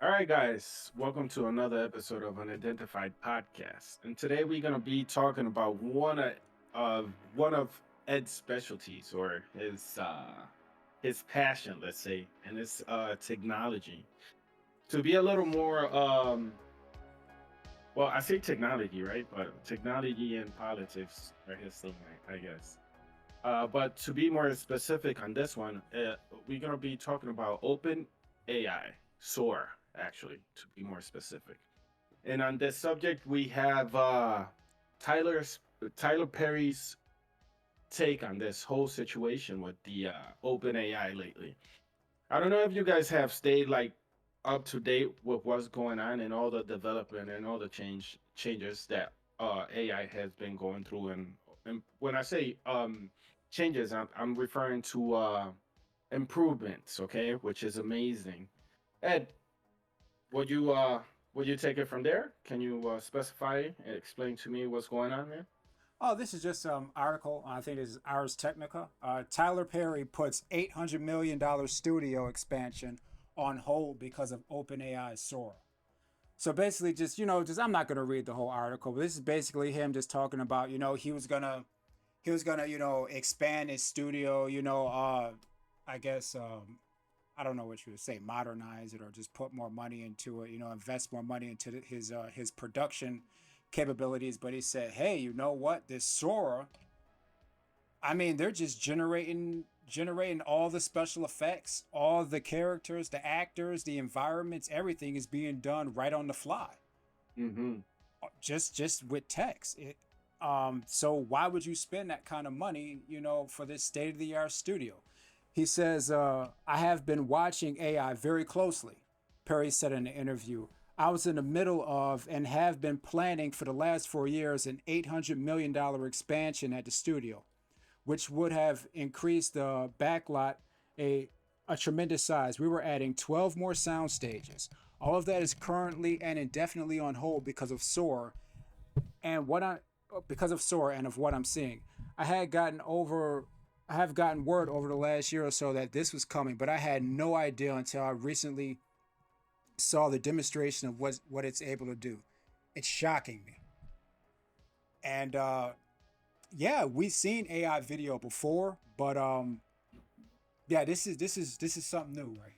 All right, guys, welcome to another episode of Unidentified Podcast. And today we're going to be talking about one of Ed's specialties or his passion, let's say, and it's technology. To be a little more, well, I say technology, right? But technology and politics are his thing, I guess. But to be more specific on this one, we're going to be talking about open AI, Sora, actually, to be more specific. And on this subject, we have Tyler's Tyler Perry's take on this whole situation with the open AI lately. I don't know if you guys have stayed like up to date with what's going on and all the development and all the changes that AI has been going through. And when I say changes, I'm referring to improvements, okay, which is amazing. Ed, would you take it from there? Can you specify and explain to me what's going on there? Oh, this is just some article. I think this is Ars Technica. Tyler Perry puts $800 million studio expansion on hold because of OpenAI Sora. So basically, just I'm not gonna read the whole article, but this is basically him just talking about he was gonna expand his studio. I guess I don't know what you would say, modernize it or just put more money into it. Invest more money into his production capabilities. But he said, hey, you know what? This Sora, I mean, they're just generating all the special effects, all the characters, the actors, the environments, everything is being done right on the fly, Mm-hmm. just with text. So why would you spend that kind of money, for this state of the art studio? He says, I have been watching AI very closely, Perry said in an interview. I was in the middle of and have been planning for the last 4 years an $800 million expansion at the studio, which would have increased the backlot a, a tremendous size. We were adding 12 more sound stages. All of that is currently and indefinitely on hold and what I because of Sora and of what I'm seeing. I had gotten over I have gotten word over the last year or so that this was coming, but I had no idea until I recently saw the demonstration of what it's able to do. It's shocking me. And yeah, we've seen AI video before, but yeah, this is something new right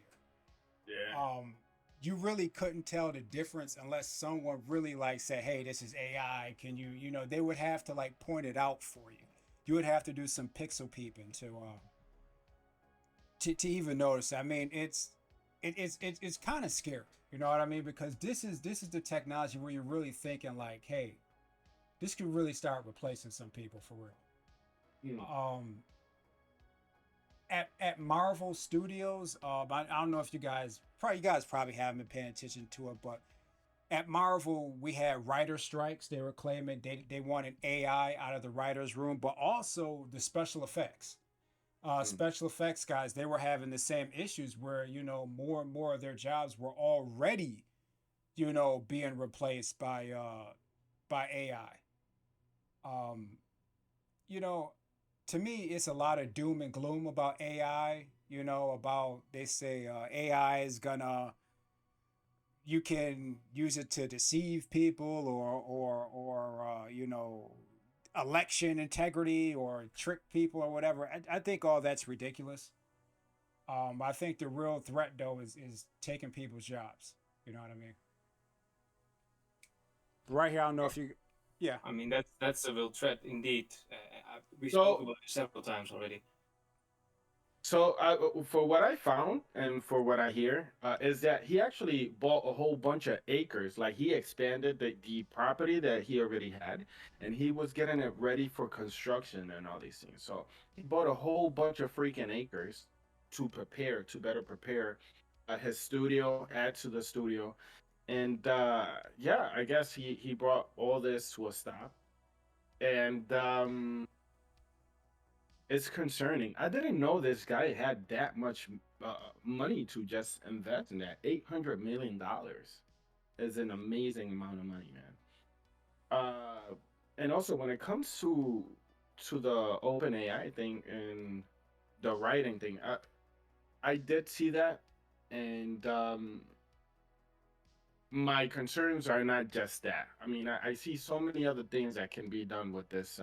Yeah. here. You really couldn't tell the difference unless someone really like said, "Hey, this is AI. Can they would have to like point it out for you. You would have to do some pixel peeping to even notice. I mean, it's kind of scary. You know what I mean? Because this is the technology where you're really thinking like, hey, this could really start replacing some people for real. Mm. Um, at Marvel Studios, I don't know if you guys probably haven't been paying attention to it, but at Marvel we had writer strikes. They were claiming they wanted AI out of the writers' room, but also the special effects. Mm. Special effects guys, they were having the same issues where more and more of their jobs were already being replaced by AI. Um, you know, to me, it's a lot of doom and gloom about AI. About they say AI is gonna you can use it to deceive people or election integrity or trick people or whatever. I think all that's ridiculous. I think the real threat though is taking people's jobs. You know what I mean? Right here, I don't know if you. Yeah. I mean, that's a real threat indeed. We spoke So about it several times already. for what I found and for what I hear, is that he actually bought a whole bunch of acres. Like he expanded the property that he already had, and he was getting it ready for construction and all these things. So he bought a whole bunch of freaking acres to better prepare his studio, add to the studio, and yeah, I guess he brought all this to a stop, and it's concerning. I didn't know this guy had that much money to just invest in that. $800 million is an amazing amount of money, man. And also when it comes to the open AI thing and the writing thing, I did see that, and my concerns are not just that. I mean, I see so many other things that can be done with this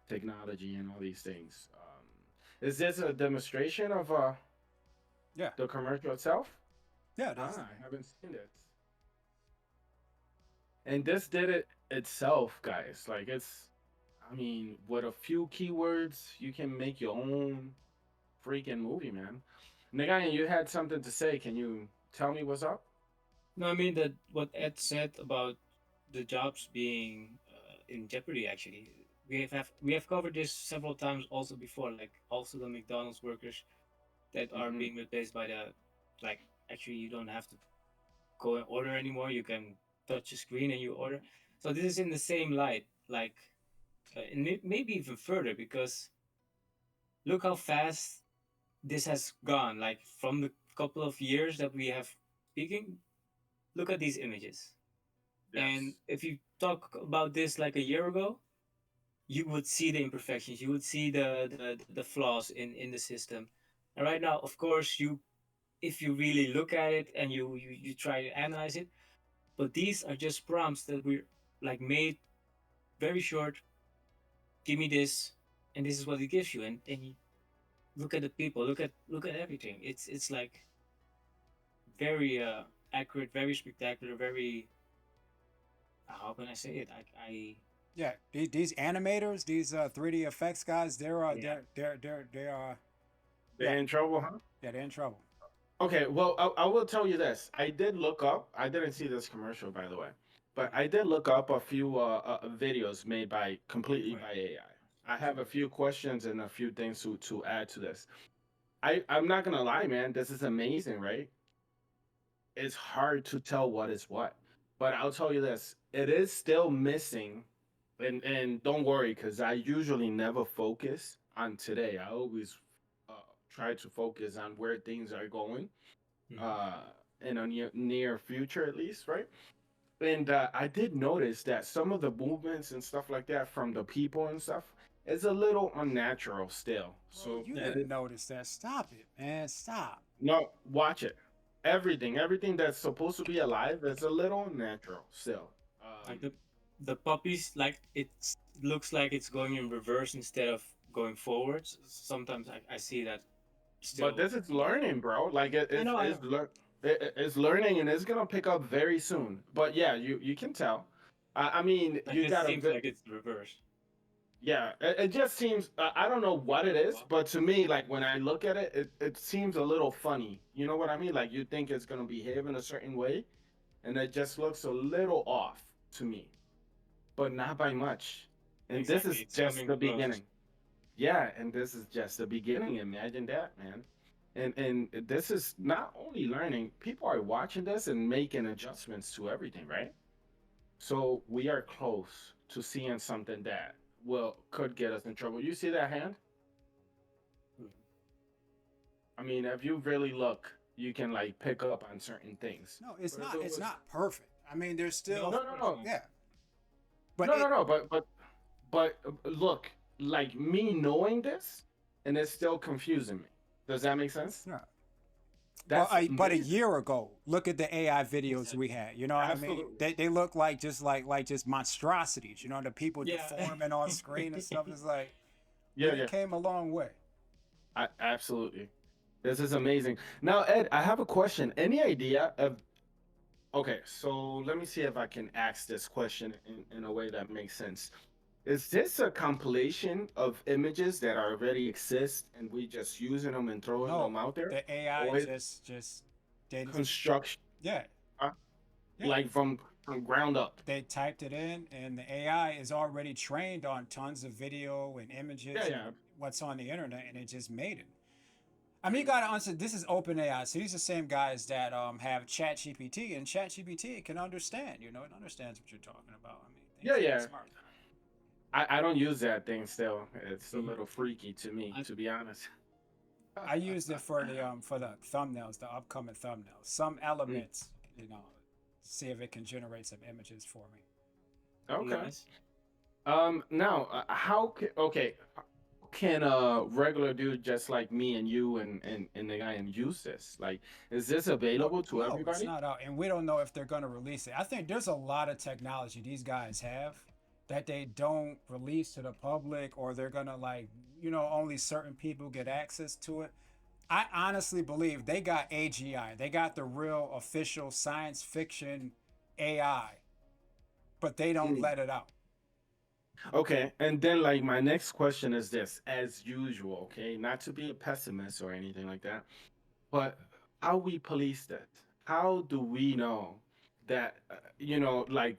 technology and all these things. Is this a demonstration of Yeah, the commercial itself? yeah, it is. Ah, I haven't seen it. And this did it itself, guys. Like it's, I mean, with a few keywords, you can make your own freaking movie, man. Nagayan, you had something to say. Can you tell me what's up? No, I mean that what Ed said about the jobs being in jeopardy. Actually, we have covered this several times also before. Like also the McDonald's workers that are Hmm. being replaced by the, like, actually you don't have to go and order anymore. You can touch a screen and you order. So this is in the same light, like, and maybe even further, because look how fast this has gone. Like from the couple of years that we have speaking, look at these images. And Yes. if you talk about this like a year ago, you would see the imperfections, you would see the flaws in the system. And right now, of course, you, if you really look at it and you try to analyze it, but these are just prompts that we like made very short. Give me this, and this is what it gives you. And you look at the people, look at everything. It's like very accurate, very spectacular, very, how can I say it? I Yeah, these animators, these 3D effects guys, yeah. they are, They're yeah, in trouble, huh? yeah, they're in trouble. Okay, well, I will tell you this. I did look up. I didn't see this commercial, by the way, but Mhm. I did look up a few videos made by completely Right. by AI. I have a few questions and a few things to add to this. I'm not gonna lie, man. This is amazing, right? It's hard to tell what is what, but I'll tell you this: it is still missing. And don't worry, because I usually never focus on today. I always uh, try to focus on where things are going Mhm. uh, in a near future, at least, right? And I did notice that some of the movements and stuff like that from the people and stuff is a little unnatural still. Bro, So you Yeah. it didn't is, notice that. Stop it, man. Stop. no, watch it. Everything that's supposed to be alive is a little unnatural still. Like the puppies, like it looks like it's going in reverse instead of going forwards. Sometimes I see that But still. this is learning, bro. Like I know, I know. it's learning and it's gonna pick up very soon. But yeah, you can tell. I mean, It you just got a seems bit. like it's the reverse. Yeah, it just seems. I don't know what it is, but to me, like when I look at it, it seems a little funny. You know what I mean? Like you think it's gonna behave in a certain way, and it just looks a little off to me, but not by much. And this Exactly, is it's just coming the close. beginning. Yeah, and this is just the beginning. Imagine that, man. And this is not only learning. People are watching this and making adjustments to everything, right? So we are close to seeing something that will could get us in trouble. You see that hand? Mhm. I mean, if you really look, you can like pick up on certain things. No, it's But if not. it It's was not perfect. I mean, there's No, still, of no, no, course no, not. yeah, but no, no, it. no. But look, like me knowing this, and it's still confusing me. Does that make sense? Yeah. That's But a amazing. year ago, look at the AI videos we Exactly. had. You know what I mean? Absolutely. They look like just monstrosities. You know, the people Yeah. deforming on screen and stuff. It's like, Yeah, man, it yeah. came a long way. Absolutely. This is amazing. Now, Ed, I have a question. Any idea of okay, so let me see if I can ask this question in a way that makes sense. Is this a compilation of images that already exist and we just using them and throwing No, them out there? the AI Or is just they construction yeah, uh, yeah. like from ground up? They typed it in, and the AI is already trained on tons of video and Yeah, images and yeah. what's on the internet, and it just made it. I mean, you gotta answer. This is open AI, so these are the same guys that have ChatGPT, and ChatGPT can understand. You know, it understands what you're talking about. I mean, Yeah, things are yeah. smart. I don't use that thing still. It's a Mhm. little freaky to me, I, to be honest. I used it for the thumbnails, the upcoming thumbnails. Some Mm, elements, you know, see if it can generate some images for me. okay. nice. Now, how okay, can a regular dude just like me and you and the guy and use this? Like, is this No, available to no, it's everybody? not out, and we don't know if they're going to release it. I think there's a lot of technology these guys have that they don't release to the public, or they're gonna like, only certain people get access to it. I honestly believe they got AGI, they got the real official science fiction AI, but they don't Mm. let it out. Okay, and then like my next question is this, as usual, okay, not to be a pessimist or anything like that, but how we police that? How do we know that like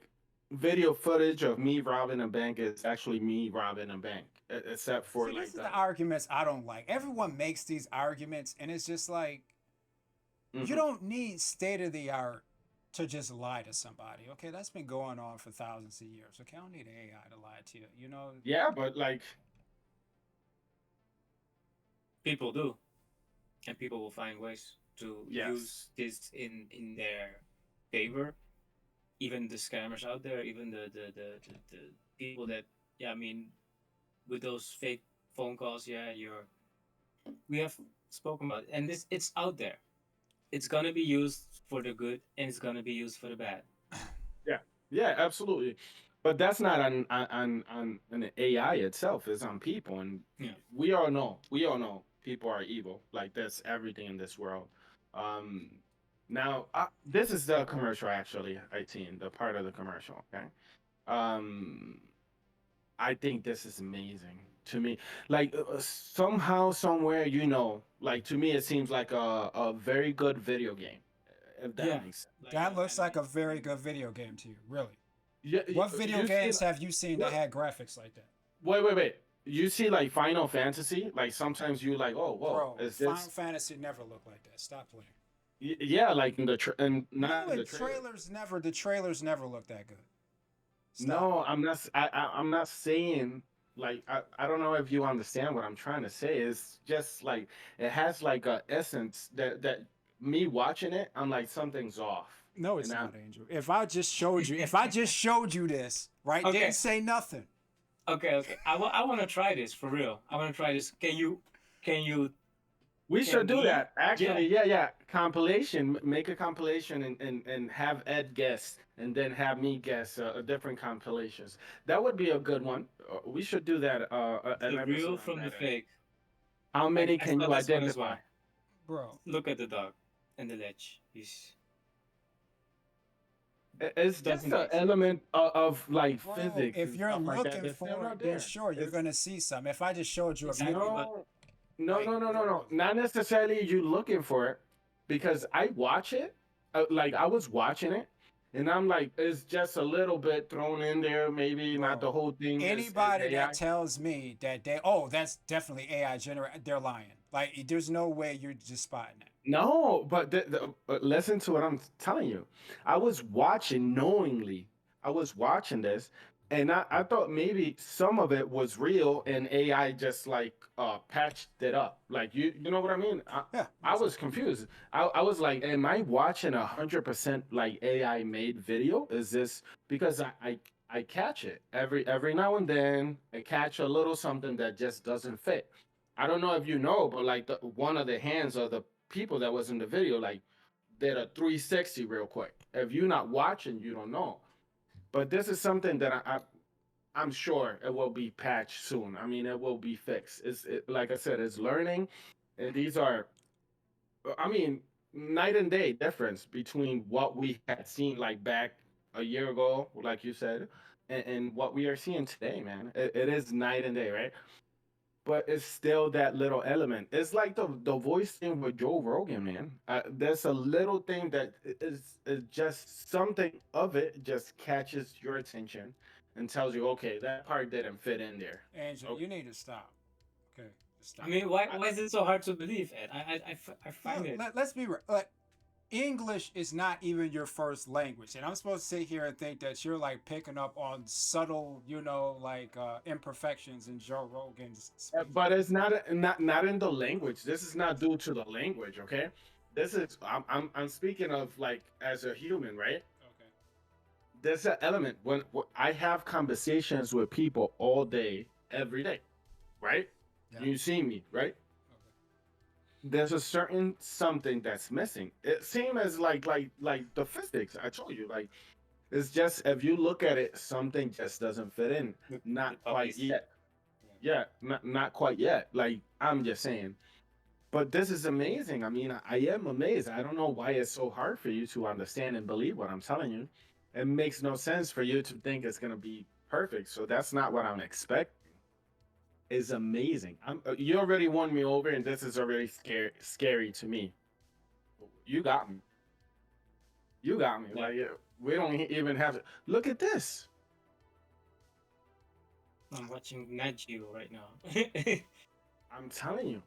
video footage of me robbing a bank is actually me robbing a bank, except for See, like this is the. the arguments I don't like. Everyone makes these arguments, and it's just like, you Mhm. don't need state of the art to just lie to somebody. Okay, that's been going on for thousands of years. Okay, I don't need AI to lie to you. Yeah, but like, People do, and people will find ways to use yes. this in their favor. Even the scammers out there, even the people that, yeah, I mean, with those fake phone calls, yeah, we have spoken about it, and this it's out there. It's gonna be used for the good, and it's gonna be used for the bad. Yeah, yeah, absolutely. But that's not on an AI itself. It's on people, and Yeah. we all know people are evil. Like that's everything in this world. Um, Now this is the commercial actually. I seen the part of the commercial. Okay. Um, I think this is amazing to me. Like somehow, somewhere, like to me, it seems like a very good video game, if that Yeah, makes sense. like That a looks like anime. a very good video game to you, really. Yeah, What video you see, games have you seen that what? had graphics like that? Wait. You see, like Final Fantasy, like sometimes you like, oh, whoa, Bro, is Final this? Fantasy never looked like that. Stop playing. Yeah, like in and not No, in the and trailer. the trailers never look that good. Stop. No, I'm not. I'm not saying like I don't know if you understand what I'm trying to say. It's just like it has like a essence that me watching it, I'm like something's off, No, and it's I'm not, Angel. If I just showed you this, right? Didn't Okay, say nothing. okay. I want to try this for real. I want to try this. Can you We should can do we? that. Yeah. Actually, yeah, yeah. Compilation. Make a compilation and have Ed guess, and then have me guess different compilations. That would be a good one. We should do that. An The real episode on from the that. fake. How many I can saw you this one as identify? well. Bro. Look at the dog and the ledge. He's It's just doesn't an make sense. element of like Bro, physics if and you're stuff like that. looking That's still for not it, then there. sure, you're It's gonna see some. If I just showed you a Exactly, video, but no, like, no. Not necessarily you looking for it, because I watch it. Like I was watching it, and I'm like, it's just a little bit thrown in there. Maybe not the bro, whole thing is anybody that AI. tells me that that's definitely AI generated, they're lying. Like, there's no way you're just spotting that. No, but listen to what I'm telling you. I was watching knowingly. I was watching this, and I thought maybe some of it was real, and AI just like patched it up. Like you know what I mean? Yeah, I that's was confused. I was like, am I watching 100% like AI made video? Is this because I catch it every now and then? I catch a little something that just doesn't fit. I don't know if you know, but like one of the hands of the people that was in the video like did a 360 real quick. If you're not watching, you don't know. But this is something that I'm sure it will be patched soon. I mean, it will be fixed. Like I said, it's learning, and these are, I mean, night and day difference between what we had seen like back a year ago, like you said, and what we are seeing today, man. It is night and day, right? But it's still that little element. It's like the voice thing with Joe Rogan, man. There's a little thing that is just something of it just catches your attention and tells you, okay, that part didn't fit in there. Angel. Okay, You need to stop. Okay, just I stop. mean, why I, why is it so hard to believe, Ed? I No, find it. let's be real. Like, English is not even your first language, and I'm supposed to sit here and think that you're like picking up on subtle, like imperfections in Joe Rogan's speech. but it's not in the language. This is not due to the language, okay? This is I'm speaking of like as a human, right? Okay. There's an element when I have conversations with people all day, every day, right? Yeah. You see me, right? Okay. There's a certain something that's missing. It same as like the physics I told you. Like it's just if you look at it, something just doesn't fit in. The Not quite puppies. yet. Yeah. Yeah, not quite yet. Like I'm just saying. But this is amazing. I mean, I am amazed. I don't know why it's so hard for you to understand and believe what I'm telling you. It makes no sense for you to think it's gonna be perfect. So that's not what I'm expecting. It's amazing. You already won me over, and this is already scary to me. You got me. You got me. Yeah. Like we don't even have to look at this. I'm watching Nat Geo right now. I'm telling you.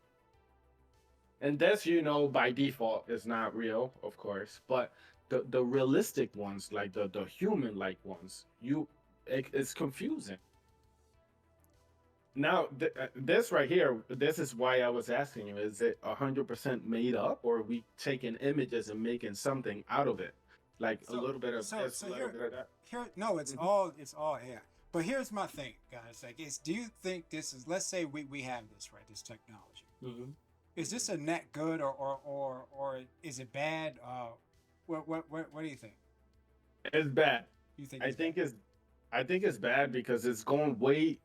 And this, by default is not real, of course, but the realistic ones, like the human like ones, it's confusing. Now, this right here, this is why I was asking you: is it 100% made up, or are we taking images and making something out of it, like a So little bit of so this, so a little bit of that? here no, it's Mhm. all AI. But here's my thing, guys. Like, do you think this is? Let's say we have this, right? This technology. Hmm. Is this a net good, or is it bad? What do you think? It's bad. You think I it's bad? think it's, I think it's bad because it's going way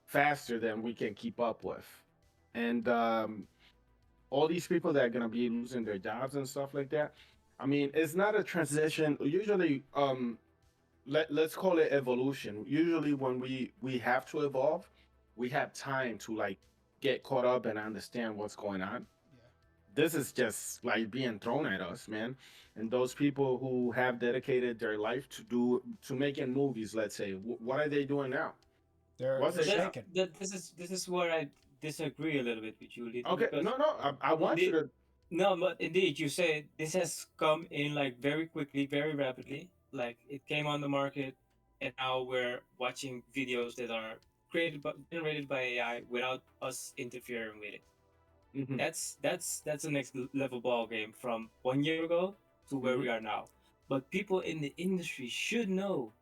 faster than we can keep up with, and all these people that are gonna be losing their jobs and stuff like that. I mean, it's not a transition. Usually, let's call it evolution. Usually, when we have to evolve, we have time to like get caught up and understand what's going on. Yeah. This is just like being thrown at us, man. And those people who have dedicated their life to making movies, let's say, what are they doing now? What's They're it That's now? shaking. this is where I disagree a little bit with you, Lito, Okay, because no, no, I want you indeed, to. no, but indeed, you say this has come in like very quickly, very rapidly. Like it came on the market, and now we're watching videos that are generated by AI without us interfering with it. Mhm, That's the next level ball game from 1 year ago to where mhm. we are now. But people in the industry should know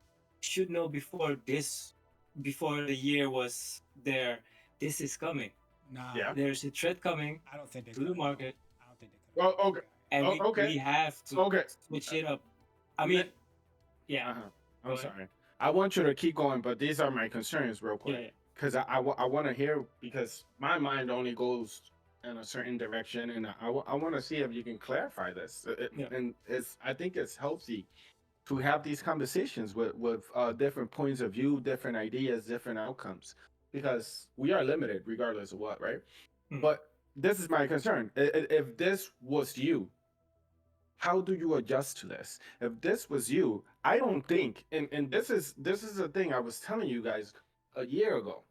before the year was there. This is coming. Nah, Yeah. There's a threat coming I don't think they to could the have known. market, I don't think they could have Well, known okay, and AI. okay, we have to okay. switch it up. I Ne- mean, yeah. uh-huh. Go I'm ahead. sorry. I want you to keep going, but these are my concerns, real Yeah, quick, yeah, because I want to hear because my mind only goes in a certain direction, and I want to see if you can clarify this. yeah. And I think it's healthy to have these conversations with different points of view, different ideas, different outcomes, because we are limited regardless of what, right? Hmm. But this is my concern. If this was you, how do you adjust to this? If this was you, I don't think, and this is the thing I was telling you guys a year ago.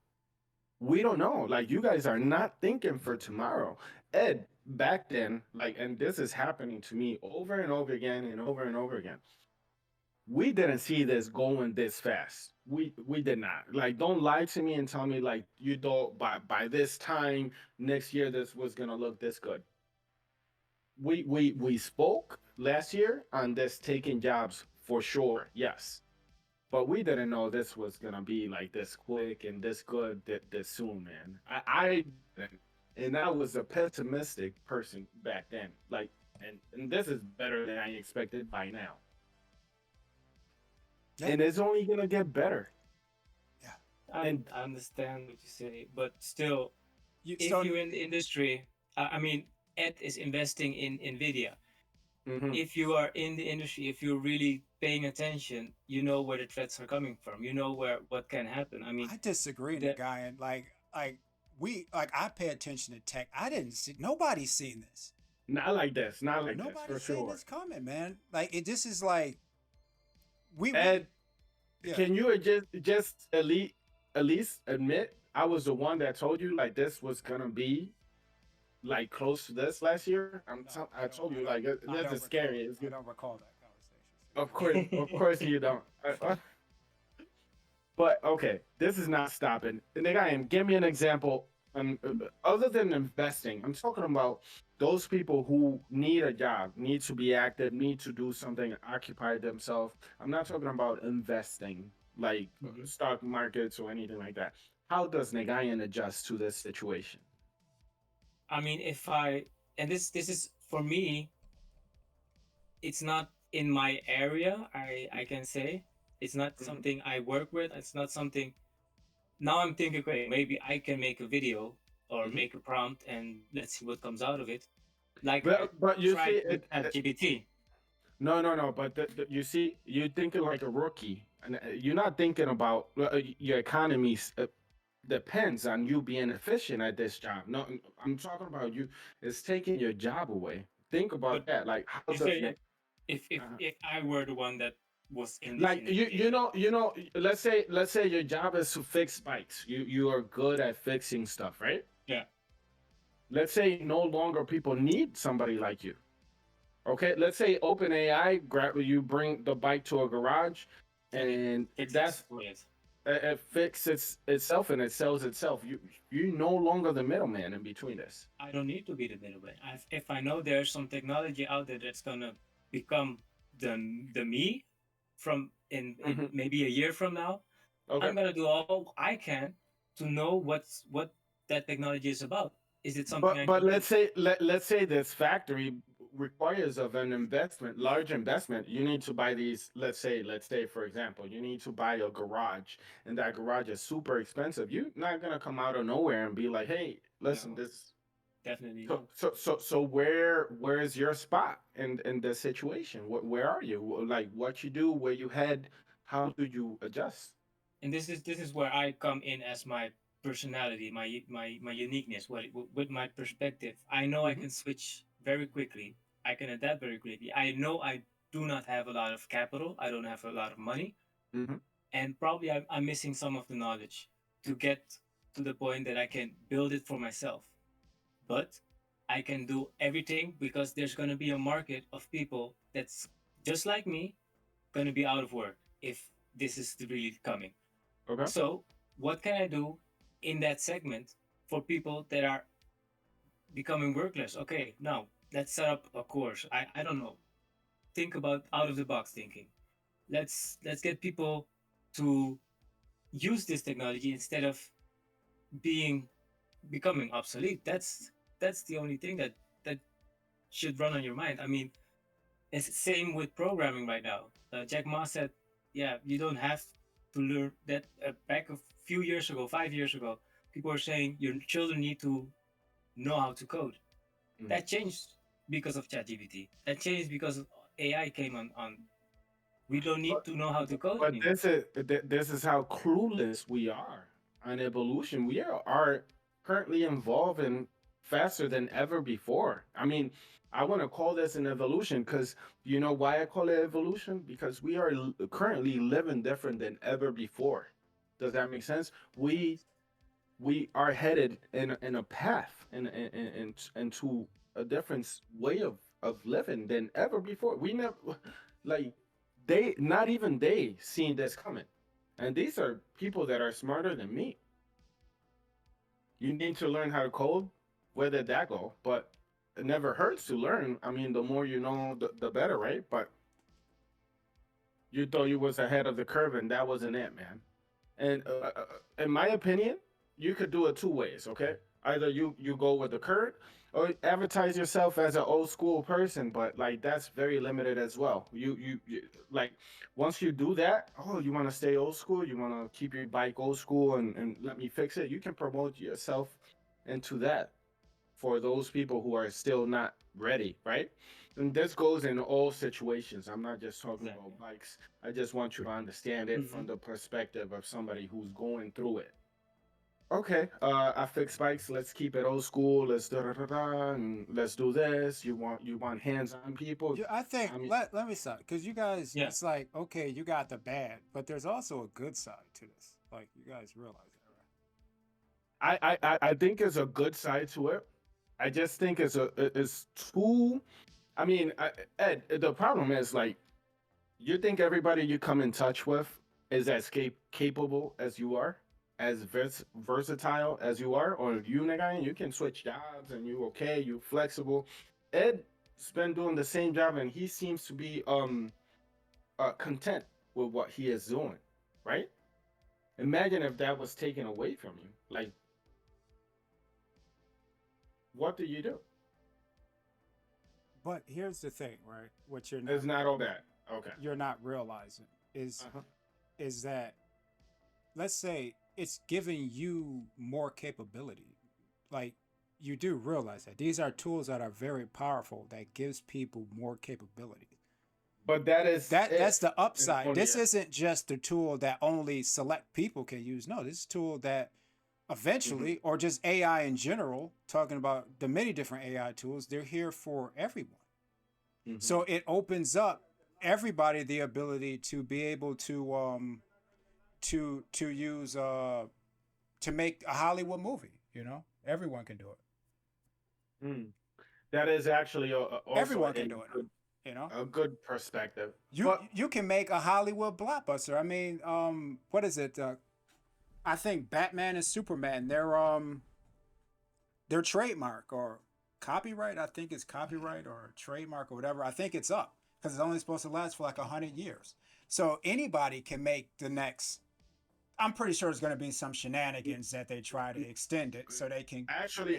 We don't know. Like you guys are not thinking for tomorrow. Ed, back then, like, and this is happening to me over and over again and over and over again. We didn't see this going this fast. We did not. Like, don't lie to me and tell me like you thought by this time next year this was gonna look this good. We spoke last year on this taking jobs for sure, yes. But we didn't know this was gonna be like this quick and this good this soon, man. I didn't. And I was a pessimistic person back then. Like, and this is better than I expected by now. Yeah. And it's only gonna get better. Yeah. And I understand what you say, but still, You if so you're in the industry, I mean, Ed is investing in Nvidia. mhm, If you are in the industry, if you're really paying attention, you know where the threats are coming from. You know where what can happen. I mean, I disagree, the that guy, and like I pay attention to tech. I didn't see nobody's seen this. not like this for Nobody's seen sure. this coming, man. Like it this is like we And yeah. can you just at least admit I was the one that told you like this was gonna be like close to this last year? No, I told you like I this don't is recall scary. It's I good. don't recall that Of course you don't. But okay, this is not stopping. And the guy, give me an example. Other than investing, I'm talking about those people who need a job, need to be active, need to do something, occupy themselves. I'm not talking about investing like Mhm. stock markets or anything like that. How does Nagayan adjust to this situation? I mean, if I and this is for me, it's not in my area. I can say it's not Mhm. something I work with. It's not something. Now I'm thinking, okay, maybe I can make a video or Mhm. make a prompt and let's see what comes out of it. Like I But you see, tried with ChatGPT. no, no, no. But you see, you're thinking like a rookie, and you're not thinking about your economy. Depends on you being efficient at this job. No, I'm talking about you. It's taking your job away. Think But about that. Like, how if does there, Nick? Uh, if I were the one that was in this like industry, you know. Let's say your job is to fix bikes. You are good at fixing stuff, right? yeah, Let's say no longer people need somebody like you. Okay, let's say OpenAI grab you, bring the bike to a garage, and it and fixes that's for it. it fixes itself and it sells itself. You no longer the middleman in between this. I don't need to be the middleman. If I know there's some technology out there that's gonna become the me from in Hmm. maybe a year from now, Okay, I'm gonna do all I can to know what that technology is about. Is it something I but can use? let's say this factory requires of an investment, large investment. You need to buy these. Let's say for example, you need to buy a garage, and that garage is super expensive. You're not gonna come out of nowhere and be like, hey, listen, No, this. definitely So, not. where is your spot in this situation? Where are you? Like what you do, where you head, how do you adjust? And this is where I come in as my personality, my uniqueness, with my perspective. I know I Hmm. can switch very quickly. I can adapt very quickly. I know I do not have a lot of capital. I don't have a lot of money, Hmm. and probably I'm missing some of the knowledge to get to the point that I can build it for myself. But I can do everything because there's going to be a market of people that's just like me, going to be out of work if this is really coming. Okay. So, what can I do in that segment for people that are becoming workless? Okay, now let's set up a course. I don't know. Think about out of the box thinking. Let's get people to use this technology instead of being becoming obsolete. That's the only thing that should run on your mind. I mean, it's the same with programming right now. Jack Ma said, "Yeah, you don't have to learn that." Back a few years ago, 5 years ago, people were saying your children need to know how to code. Mhm. That changed because of ChatGPT. That changed because AI came on. We don't need But to know how to code but anymore. this is how clueless we are on evolution. We are currently evolving faster than ever before. I mean, I want to call this an evolution because you know why I call it evolution? Because we are currently living different than ever before. Does that make sense? We are headed in a path into a different way of living than ever before. We never like they not even they seen this coming, and these are people that are smarter than me. You need to learn how to code. Where did that go? But it never hurts to learn. I mean, the more you know, the better, right? But you thought you was ahead of the curve, and that wasn't it, man. And in my opinion, you could do it two ways. Okay, either you go with the current, or advertise yourself as an old school person. But like that's very limited as well. You like once you do that, oh, you want to stay old school. You want to keep your bike old school and let me fix it. You can promote yourself into that for those people who are still not ready, right? And this goes in all situations. I'm not just talking Exactly. about bikes. I just want you to understand it Hmm. from the perspective of somebody who's going through it. Okay, I fix bikes. Let's keep it old school. Let's da da da da, and let's do this. You want hands-on people. I think I mean, let me start because you guys, Yeah. it's like okay, you got the bad, but there's also a good side to this. Like you guys realize I think it's a good side to it. I just think it's too. I mean, Ed, the problem is like you think everybody you come in touch with is as capable as you are, as versatile as you are, or you nigga, you can switch jobs and you okay, you flexible. Ed's been doing the same job and he seems to be content with what he is doing, right? Imagine if that was taken away from you. Like, what do you do? But here's the thing, right? What It's not all that. Okay. you're not realizing Uh-huh. is that, let's say it's giving you more capability. Like, you do realize that these are tools that are very powerful that gives people more capability. But that is That's if the and upside. only This if. isn't just a tool that only select people can use. No, this is a tool that Hmm. eventually, or just AI in general, talking about the many different AI tools, they're here for everyone. Hmm. So it opens up everybody the ability to be able to use to make a Hollywood movie. Everyone can do it. Mm. That is actually also Everyone can do it now. You know, a good perspective. you But you can make a Hollywood blockbuster. I mean, what is it? I think Batman and Superman. Their trademark or copyright. I think it's copyright or trademark or whatever. I think it's up because it's only supposed to last for like 100 years. So anybody can make the next. I'm pretty sure it's going to be some shenanigans that they try to extend it so they can maintain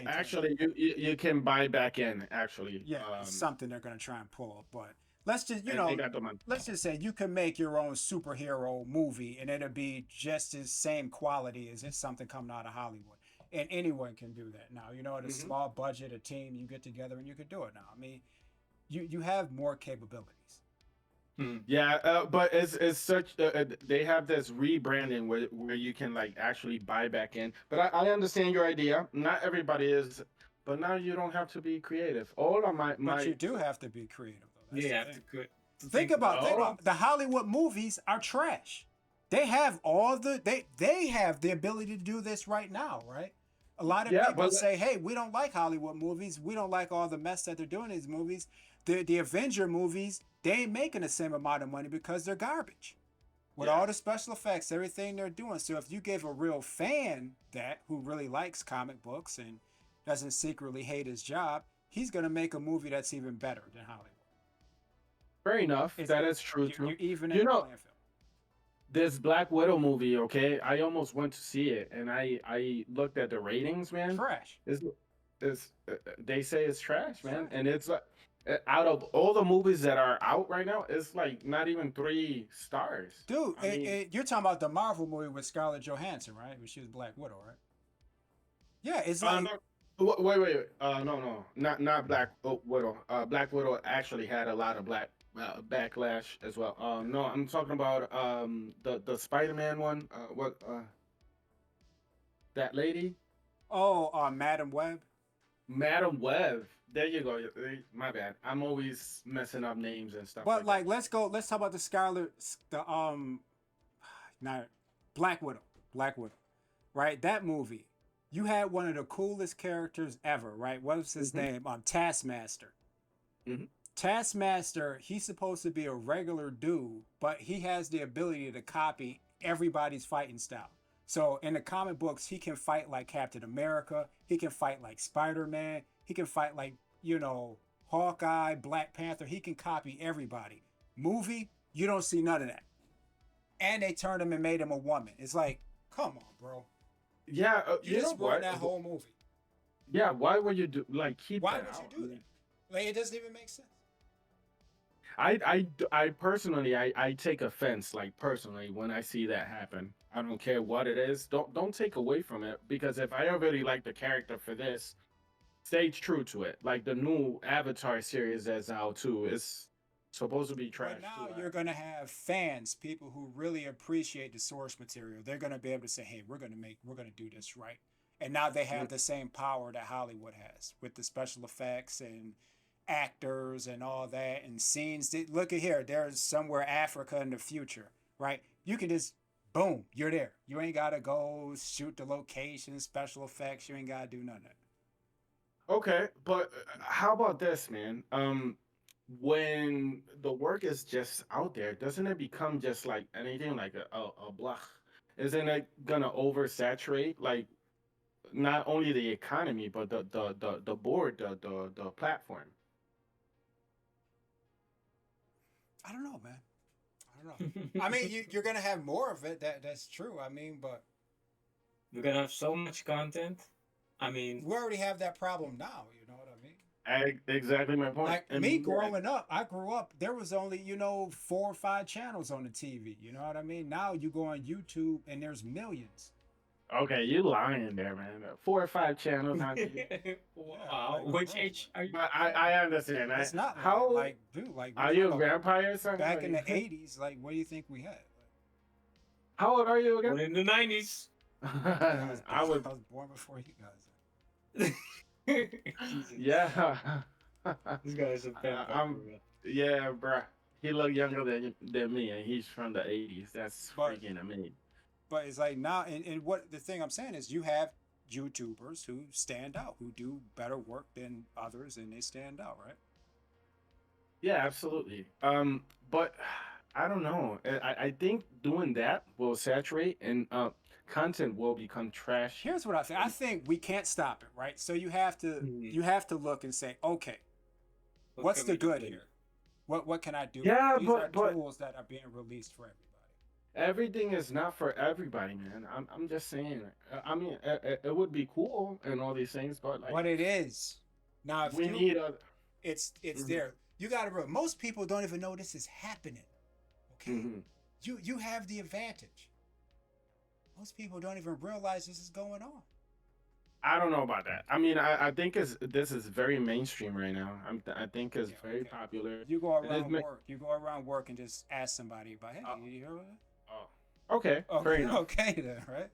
it. you can buy back in actually. Yeah, it's something they're going to try and pull. But let's just, And they got the money. let's just say you can make your own superhero movie and it'll be just as same quality as it's something coming out of Hollywood. And anyone can do that now. At a Hmm. small budget, a team, you get together and you can do it now. I mean, you have more capabilities. Yeah, but it's such they have this rebranding where you can like actually buy back in. But I understand your idea. Not everybody is, but now you don't have to be creative. All of But my you do have to be creative, though. That's You the have thing. to Think think about about think it. oh about the Hollywood movies are trash. They have all they have the ability to do this right now, right? A lot of yeah, people but say, "Hey, we don't like Hollywood movies. We don't like all the mess that they're doing in these movies. The Avenger movies, they ain't making the same amount of money because they're garbage. With yeah. all the special effects, everything they're doing. So if you give a real fan that who really likes comic books and doesn't secretly hate his job, he's gonna make a movie that's even better than Hollywood. Fair enough. It's That is true too. you're even in You the know, playing field. this Black Widow movie, okay? I almost went to see it, and I looked at the ratings, man. Trash. Is is they say it's trash, man, Trash. and it's like out of all the movies that are out right now, it's like not even 3 stars. Dude, I mean, you're talking about the Marvel movie with Scarlett Johansson, right? When she was Black Widow, right? Yeah, it's like, no, wait, no, not Black Widow. Black Widow actually had a lot of black backlash as well. No, I'm talking about the Spider-Man one. What that lady? oh, Madam Web. Madam Web. There you go. My bad. I'm always messing up names and stuff But like that. like, let's go. Let's talk about the Scarlet, not Black Widow. Black Widow, right? That movie. You had one of the coolest characters ever, right? What was his Hmm. name? Taskmaster. Hmm. Taskmaster, he's supposed to be a regular dude, but he has the ability to copy everybody's fighting style. So in the comic books, he can fight like Captain America, he can fight like Spider-Man, he can fight like, Hawkeye, Black Panther, he can copy everybody. Movie, you don't see none of that. And they turned him and made him a woman. It's like, come on, bro. Yeah, You you know just ruined what? that whole movie. Yeah, why would you do like keep Why that would you out? do that? Like, it doesn't even make sense. I personally I take offense like personally when I see that happen. I don't care what it is. Don't take away from it because if I already like the character for this, stay true to it. Like the new Avatar series that's out too is supposed to be But trash now too. you're going to have fans, people who really appreciate the source material. They're going to be able to say, "Hey, we're going to do this right." And now they Mm. have the same power that Hollywood has with the special effects and actors and all that and scenes. Look at here, there's somewhere Africa in the future, right? You can just boom, you're there. You ain't got to go shoot the location, special effects. You ain't got to do none of that. Okay, but how about this, man? When the work is just out there, doesn't it become just like anything like a blah? Isn't it gonna oversaturate like not only the economy but the board the platform? I don't know, man. I don't know. I mean, you're gonna have more of it. That's true. I mean, but We're gonna have so much content. I mean, we already have that problem now. You know what I mean? Exactly my point. Like And me growing up, I grew up. There was only 4 or 5 channels on the TV. You know what I mean? Now you go on YouTube and there's millions. okay, you lying there, man. 4 or 5 channels on TV. Yeah, wow. like Which bro, age are you? But I understand. it's not lying. How Like dude, like we're are talking you a about vampire or something? back in the '80s. Like what do you think we had? How old are you again? Born in the 90s. I would. I was born before you guys. Jesus. Yeah. This guy is a vampire. I'm. for real. Yeah, bruh. He look younger than me, and he's from the '80s. That's But freaking amazing. but it's like now, and what the thing I'm saying is, you have YouTubers who stand out, who do better work than others, and they stand out, right? Yeah, absolutely. But I don't know. I think doing that will saturate, and content will become trash. Here's what I think. I think we can't stop it, right? So you have to look and say, okay, What what's can the we do good better? here? What can I do? Yeah, These are but tools that are being released for everybody. everything is not for everybody, man. I'm just saying. I mean, it would be cool and all these things, but like What it is. Now, if we you, need a. it's Mhm, there. You got to remember, most people don't even know this is happening. Okay, mhm. you have the advantage. Most people don't even realize this is going on. I don't know about that. I mean, I think this is very mainstream right now. I think it's Yeah, very okay. popular. You go It is. around work. You go around work and just ask somebody about, hey, Uh, you hear that? okay, fair Okay, enough. okay then, right?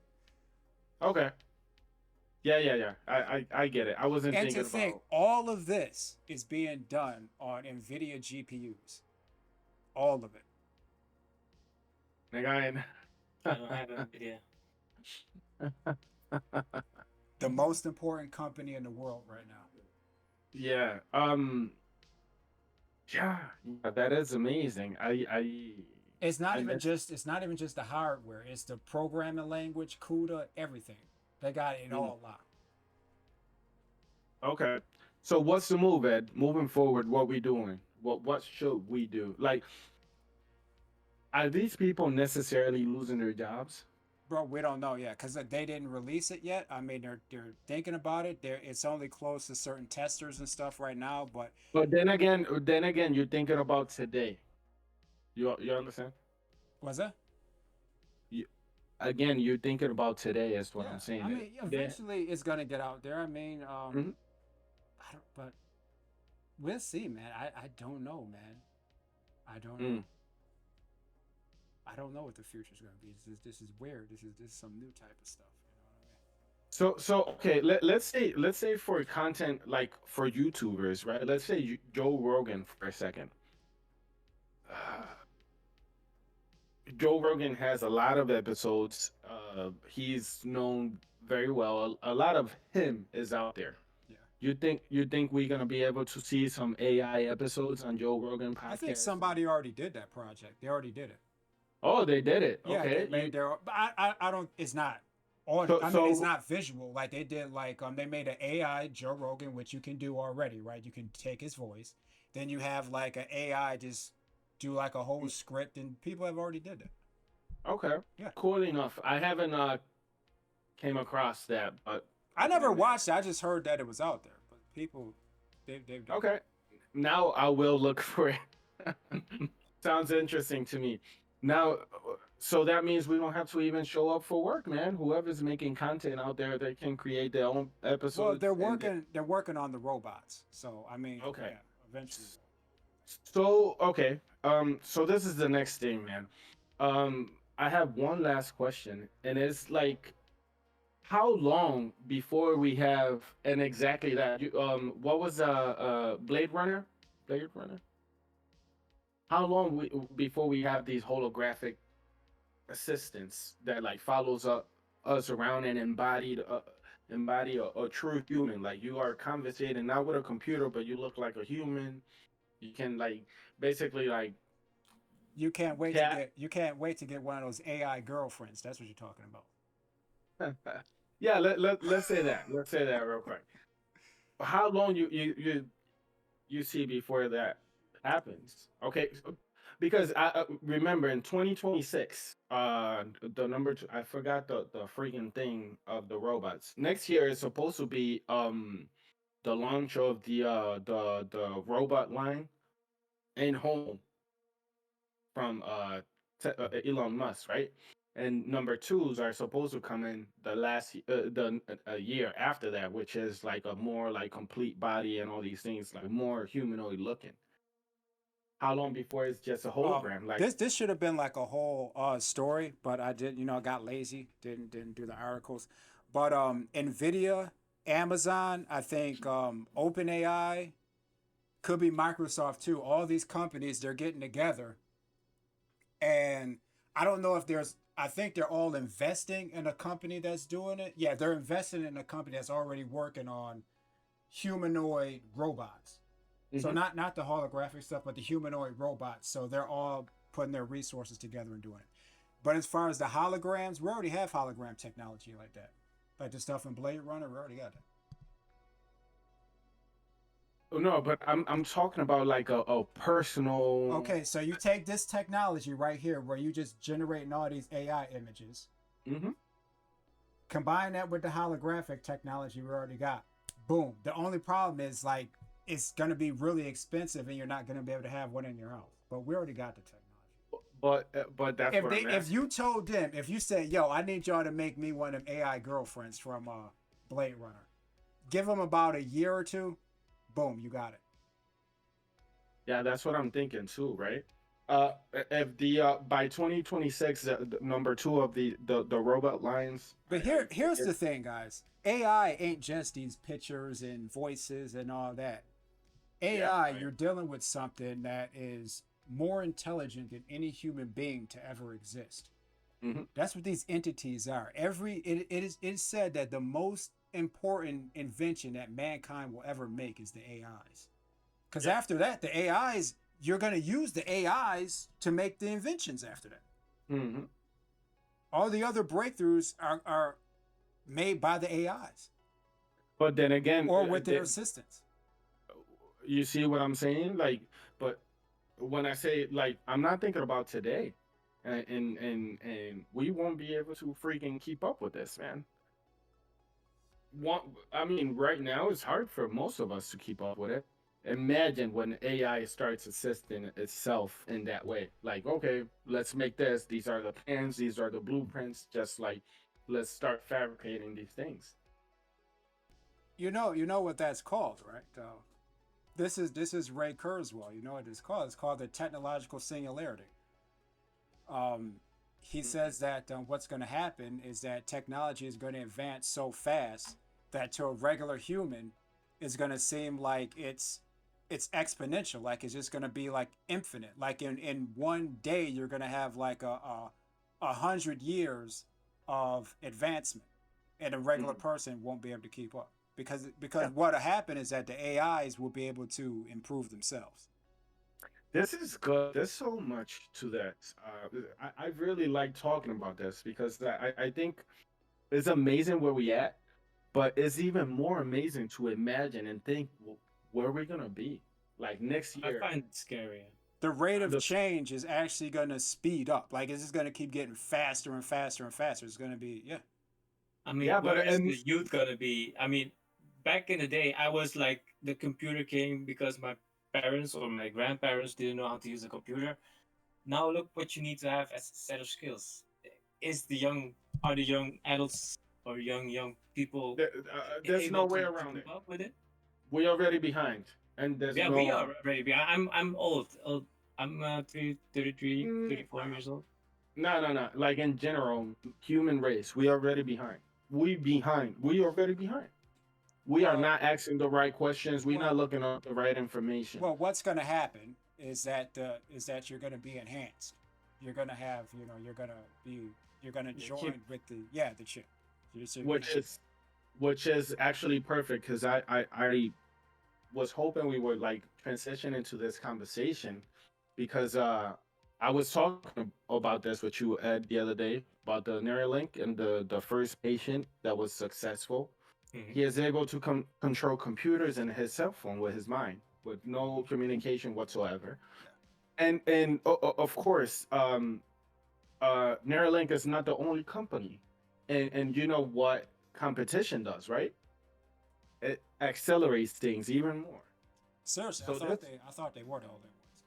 Okay. Yeah. I get it. I wasn't And to thinking think, about. all of this is being done on NVIDIA GPUs. All of it. Nigga, I don't have an idea. The most important company in the world right now. yeah. Yeah. Yeah. That is amazing. I miss. It's not even just the hardware. It's the programming language, CUDA, everything. They got it Mm, all locked. okay. So what's the move, Ed? Moving forward, what we doing? What should we do? Like, are these people necessarily losing their jobs? Bro, we don't know yet because they didn't release it yet. I mean, they're thinking about it. It's only closed to certain testers and stuff right now. But But then again, you're thinking about today. You understand? was that? You, again, you're thinking about today. Is what I'm Yeah. saying. I mean, Yeah. eventually it's gonna get out there. I mean, Mhm. I don't. But we'll see, man. I don't know, man. I don't know. Mm. I don't know what the future's gonna be. This is weird. This is some new type of stuff. You know what So okay, let's say for content like for YouTubers, right? Let's say Joe Rogan for a second. Joe Rogan has a lot of episodes. He's known very well. A lot of him is out there. I mean? You think we're gonna be able to see some AI episodes on Joe Rogan Yeah. I think podcast? somebody already did that project. They already did it. Oh, they did it. Yeah, Okay. they made their. But I don't. It's not. So I mean, it's so not visual. Like they did. Like they made an AI Joe Rogan, which you can do already, right? You can take his voice. Then you have like an AI just do like a whole script, and people have already did it. okay. Yeah. Cool enough. I haven't came across that, but I okay, never man. watched it. I just heard that it was out there. But people, they've done it. Okay. Now I will look for it. Sounds interesting to me. Now, so that means we don't have to even show up for work, man. Whoever's making content out there, they can create their own Well, episodes they're and working. They're working on the robots. So I mean, okay. yeah, eventually. So okay. So this is the next thing, man. I have one last question, and it's like, how long before we have and exactly that? What was Blade Runner? Blade Runner. How long before we have these holographic assistants that like follows up us around and embody a true human? Like you are conversating not with a computer, but you look like a human. You can like basically like You can't wait to cat. get. You can't wait to get one of those AI girlfriends. That's what you're talking about. Yeah, let's say that. Let's say that real quick. How long you see before that happens? Okay, because I remember in 2026, the number two, I forgot the freaking thing of the robots. Next year is supposed to be the launch of the robot line in home from Elon Musk, right? And number twos are supposed to come in the the a year after that, which is like a more like complete body and all these things, like more humanoid looking. How long before it's just a hologram? Like, This should have been like a whole story, but I did, I got lazy, didn't do the articles. But Nvidia, Amazon, I think OpenAI, could be Microsoft too. All these companies, they're getting together, and I don't know if there's. I think they're all investing in a company that's doing it. Yeah, they're investing in a company that's already working on humanoid robots. So mhm. not the holographic stuff, but the humanoid robots. So they're all putting their resources together and doing it. But as far as the holograms, we already have hologram technology like that. Like the stuff in Blade Runner, we already got that. No, but I'm talking about like a personal. Okay, so you take this technology right here where you just generating all these AI images, Hmm. combine that with the holographic technology we already got. Boom. The only problem is like it's gonna be really expensive and you're not gonna be able to have one in your house. But we already got the technology. But that's what I'm If asking. you told them, if you said, yo, I need y'all to make me one of them AI girlfriends from Blade Runner, give them about a year or two, boom, you got it. Yeah, that's what I'm thinking too, right? If the by 2026, the number two of the robot lines, But I here's forget. the thing, guys. AI ain't just these pictures and voices and all that. Yeah, AI, right. you're dealing with something that is more intelligent than any human being to ever exist. Hmm. That's what these entities are. It is said that the most important invention that mankind will ever make is the AIs. Because Yeah. after that, the AIs, you're going to use the AIs to make the inventions after that. Hmm. All the other breakthroughs are made by the AIs But then again, or with their assistants. you see what I'm saying? Like, but when I say like, I'm not thinking about today, and we won't be able to freaking keep up with this, man. One, I mean, right now it's hard for most of us to keep up with it. Imagine when AI starts assisting itself in that way. Like, okay, let's make this. These are the plans. These are the blueprints. Just like, let's start fabricating these things. You know what that's called, right? This is Ray Kurzweil. You know what it's called? It's called the technological singularity. Um, he says that what's going to happen is that technology is going to advance so fast that to a regular human, it's going to seem like it's exponential. Like it's just going to be like infinite. Like in one day, you're going to have like a 100 years of advancement, and a regular Mhm. person won't be able to keep up because Yeah. what'll happen is that the AIs will be able to improve themselves. This is good. There's so much to that. I really like talking about this because I think it's amazing where we at, but it's even more amazing to imagine and think where we're gonna be like next I year. find it scary. The rate of The, change is actually going to speed up. Like it's just going to keep getting faster and faster and faster. It's going to be, yeah. I mean, yeah, but where is and the youth gonna be? I mean, back in the day, I was like the computer came because my parents or my grandparents didn't know how to use a computer. Now look what you need to have as a set of skills. Is the young are the young adults or young people there's no able way to around keep it. up with it? We're already behind, and there's Yeah, we no. are ready. I'm old. I'm 33, Mm, 34 years old. no, no, no. Like in general, human race, we already behind. We behind. We already behind. We are Well, not asking the right questions. We're not well, looking up the right information. well. What's going to happen is that you're going to be enhanced. You're going to have, you're going to The chip. join with the chip. You're which is which is actually perfect because I was hoping we would like transition into this conversation because I was talking about this with you Ed the other day about the Neuralink and the first patient that was successful. Mhm. He is able to control computers and his cell phone with his mind with no communication whatsoever. And of course, Neuralink is not the only company, and you know what competition does, right? It accelerates things even more. Seriously, So this I thought they were the only ones.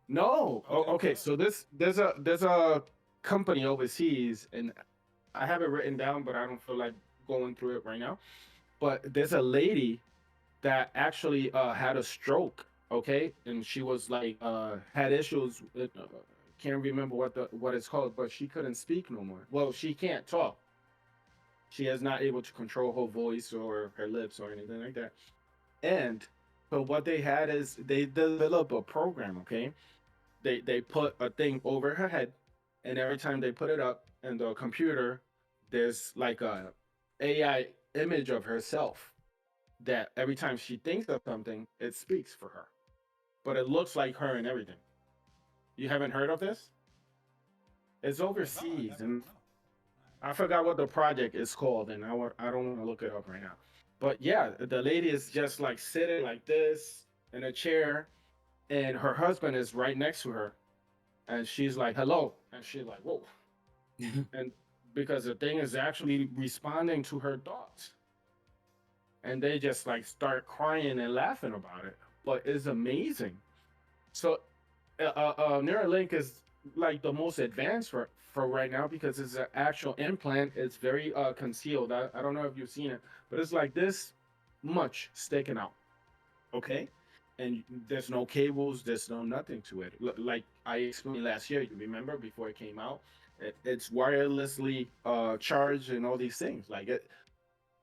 no, Okay, go okay. ahead. So there's a company overseas, and I have it written down, but I don't feel like going through it right now. But there's a lady that actually had a stroke, okay, and she was like had issues with, can't remember what it's called, but she couldn't speak no more. Well, she can't talk. She is not able to control her voice or her lips or anything like that. And so what they had is they develop a program, okay? They put a thing over her head, and every time they put it up in the computer, there's like a AI image of herself that every time she thinks of something, it speaks for her. But it looks like her and everything. You haven't heard of this? It's No, I overseas, never. and No. I forgot what the project is called, and I don't want to look it up right now. But yeah, the lady is just like sitting like this in a chair, and her husband is right next to her, and she's like, "Hello," and she's like, "Whoa," and because the thing is actually responding to her thoughts, and they just like start crying and laughing about it. But it's amazing. So Neuralink is like the most advanced for right now because it's an actual implant. It's very concealed. I don't know if you've seen it, but it's like this much sticking out. Okay, and there's no cables. There's no nothing to it. Like I explained last year. You remember before it came out? It's wirelessly charged and all these things. Like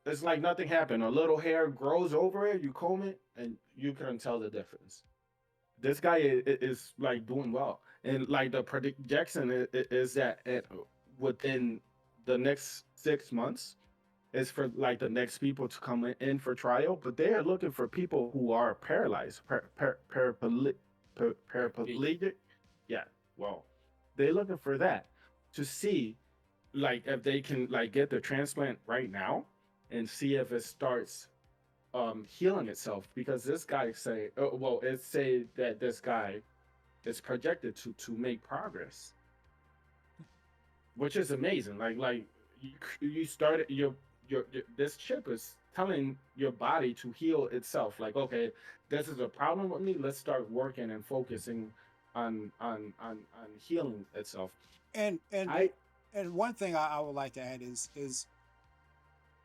it's like nothing happened. A little hair grows over it. You comb it, and you couldn't tell the difference. This guy is like doing well, and like the projection is that within the next 6 months is for like the next people to come in for trial, but they are looking for people who are paralyzed, Paraplegic. paraplegic. Yeah, well, they're looking for that to see like if they can like get the transplant right now and see if it starts healing itself because this guy say well it say that this guy is projected to make progress, which is amazing. Like you started your this chip is telling your body to heal itself. Like, okay, this is a problem with me, let's start working and focusing on healing itself. And and I and one thing I would like to add is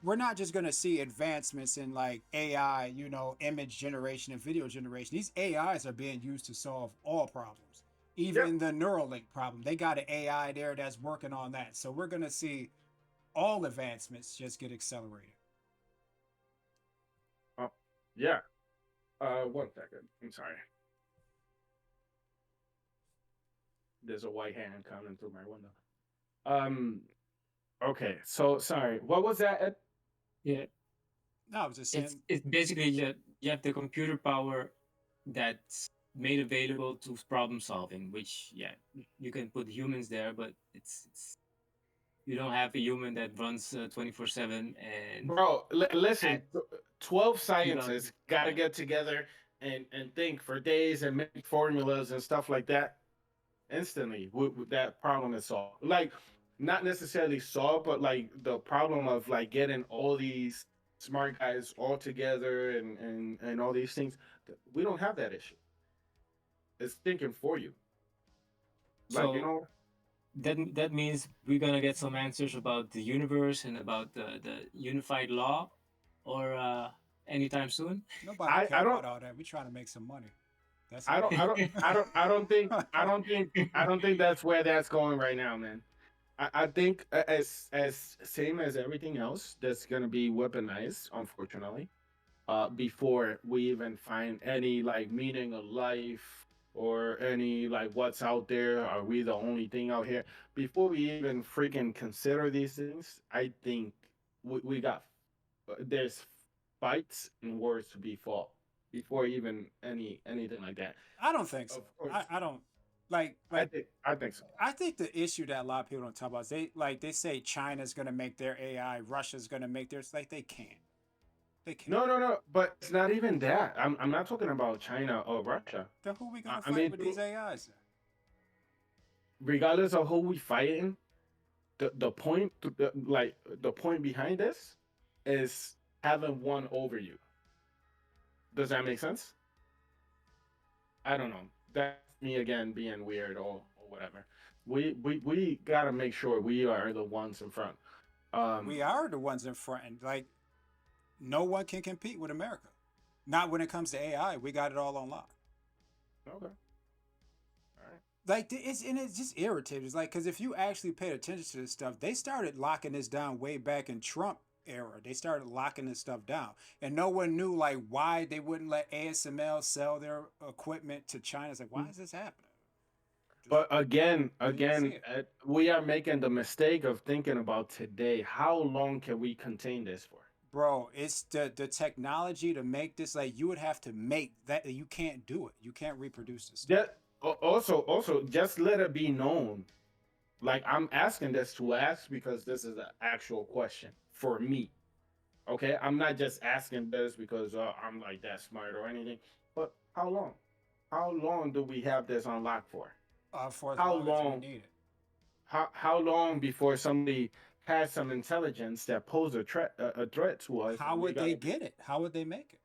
we're not just going to see advancements in like AI, image generation and video generation. These AIs are being used to solve all problems, yeah even the Neuralink problem. They got an AI there that's working on that. So we're going to see all advancements just get accelerated. uh, yeah 1 second, I'm sorry, there's a white hand coming through my window. um okay, so sorry, what was that, Ed? Yeah, No, I was just it's saying, it's basically you have the computer power that's made available to problem solving, which yeah, you can put humans there, but it's you don't have a human that runs 24/7 and Bro, listen, at 12 without scientists got to yeah. get together and think for days and make formulas and stuff like that. Instantly, that problem is solved. Like, not necessarily solved, but like the problem of like getting all these smart guys all together and all these things. We don't have that issue. It's thinking for you. Like, So that means we're gonna get some answers about the universe and about the unified law, or anytime soon. nobody I, care I don't about all that. We're trying to make some money. That's I don't, I don't, all. I don't think that's where that's going right now, man. I think as same as everything else, that's gonna be weaponized, unfortunately. Before we even find any like meaning of life or any like what's out there, are we the only thing out here? Before we even freaking consider these things, I think we got there's fights and wars to be fought before even anything like that. I don't think so. Of course, I don't like I like think I think so. I think the issue that a lot of people don't talk about is they say China's gonna make their AI, Russia's gonna make theirs. Like they can't. They can't. No. But it's not even that. I'm not talking about China or Russia. Then who we I, gonna I fight mean, with these AIs? Then? regardless of who we fighting, the point, like the point behind this, is having one over you. Does that make sense? I don't know. That's me again being weird or whatever. We gotta make sure we are the ones in front. Um. We are the ones in front, and like no one can compete with America. Not when it comes to AI. We got it all on lock. Okay. All right. Like it's just irritating. It's like because if you actually paid attention to this stuff, they started locking this down way back in Trump era. They started locking this stuff down, and no one knew like why they wouldn't let ASML sell their equipment to China. It's like why is this happening? Just But again, didn't see again, it. we are making the mistake of thinking about today. How long can we contain this for? Bro, it's the technology to make this like you would have to make that you can't do it. You can't reproduce this stuff. Just, also, just let it be known. Like I'm asking this to ask because this is an actual question for me. Okay, I'm not just asking this because I'm like that smart or anything. But how long? How long do we have this on lock for? For as How long as we long? need it. How long before somebody has some intelligence that pose a threat to us? How And we would they gotta, get it? How would they make it?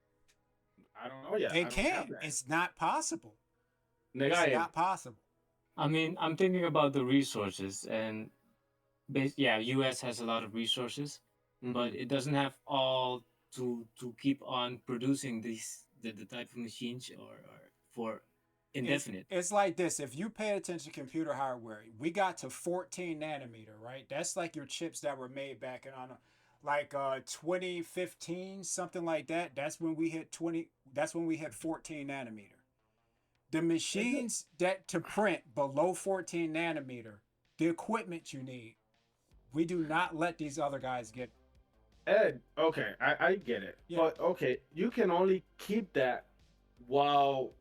I don't know yet. They I don't have can't. that. It's not possible. Nigga, It's not possible. I mean, I'm thinking about the resources, and yeah, US has a lot of resources, but it doesn't have all to keep on producing the type of machines or for indefinite. It's like this. If you pay attention to computer hardware, we got to 14 nanometer, right? That's like your chips that were made back in on like 2015, something like that. That's when we hit 20. That's when we hit 14 nanometer. The machines that to print below 14 nanometer, the equipment you need, we do not let these other guys get. Ed, okay, I get it. Yeah. But okay, you can only keep that while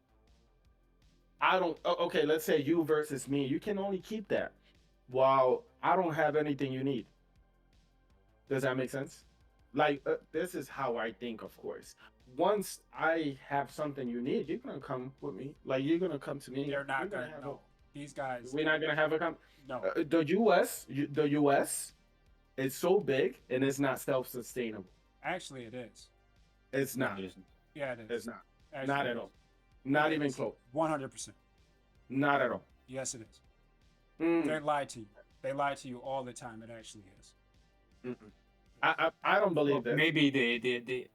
I don't. Okay, let's say you versus me. You can only keep that while I don't have anything you need. Does that make sense? Like, this is how I think, of course. Once I have something you need, you're gonna come with me. Like, you're gonna come to me. They're not We're gonna have know. These guys. we're not gonna have a No. the U.S. is so big and it's not self-sustainable. Actually, it is. It's not. It isn't. Yeah, it is. It's not. Actually, Not it at is. all. Not even close. 100%. Not at all. Yes, it is. Mm, They lie to you. They lie to you all the time. It actually is. mm-mm. I don't believe that. Maybe the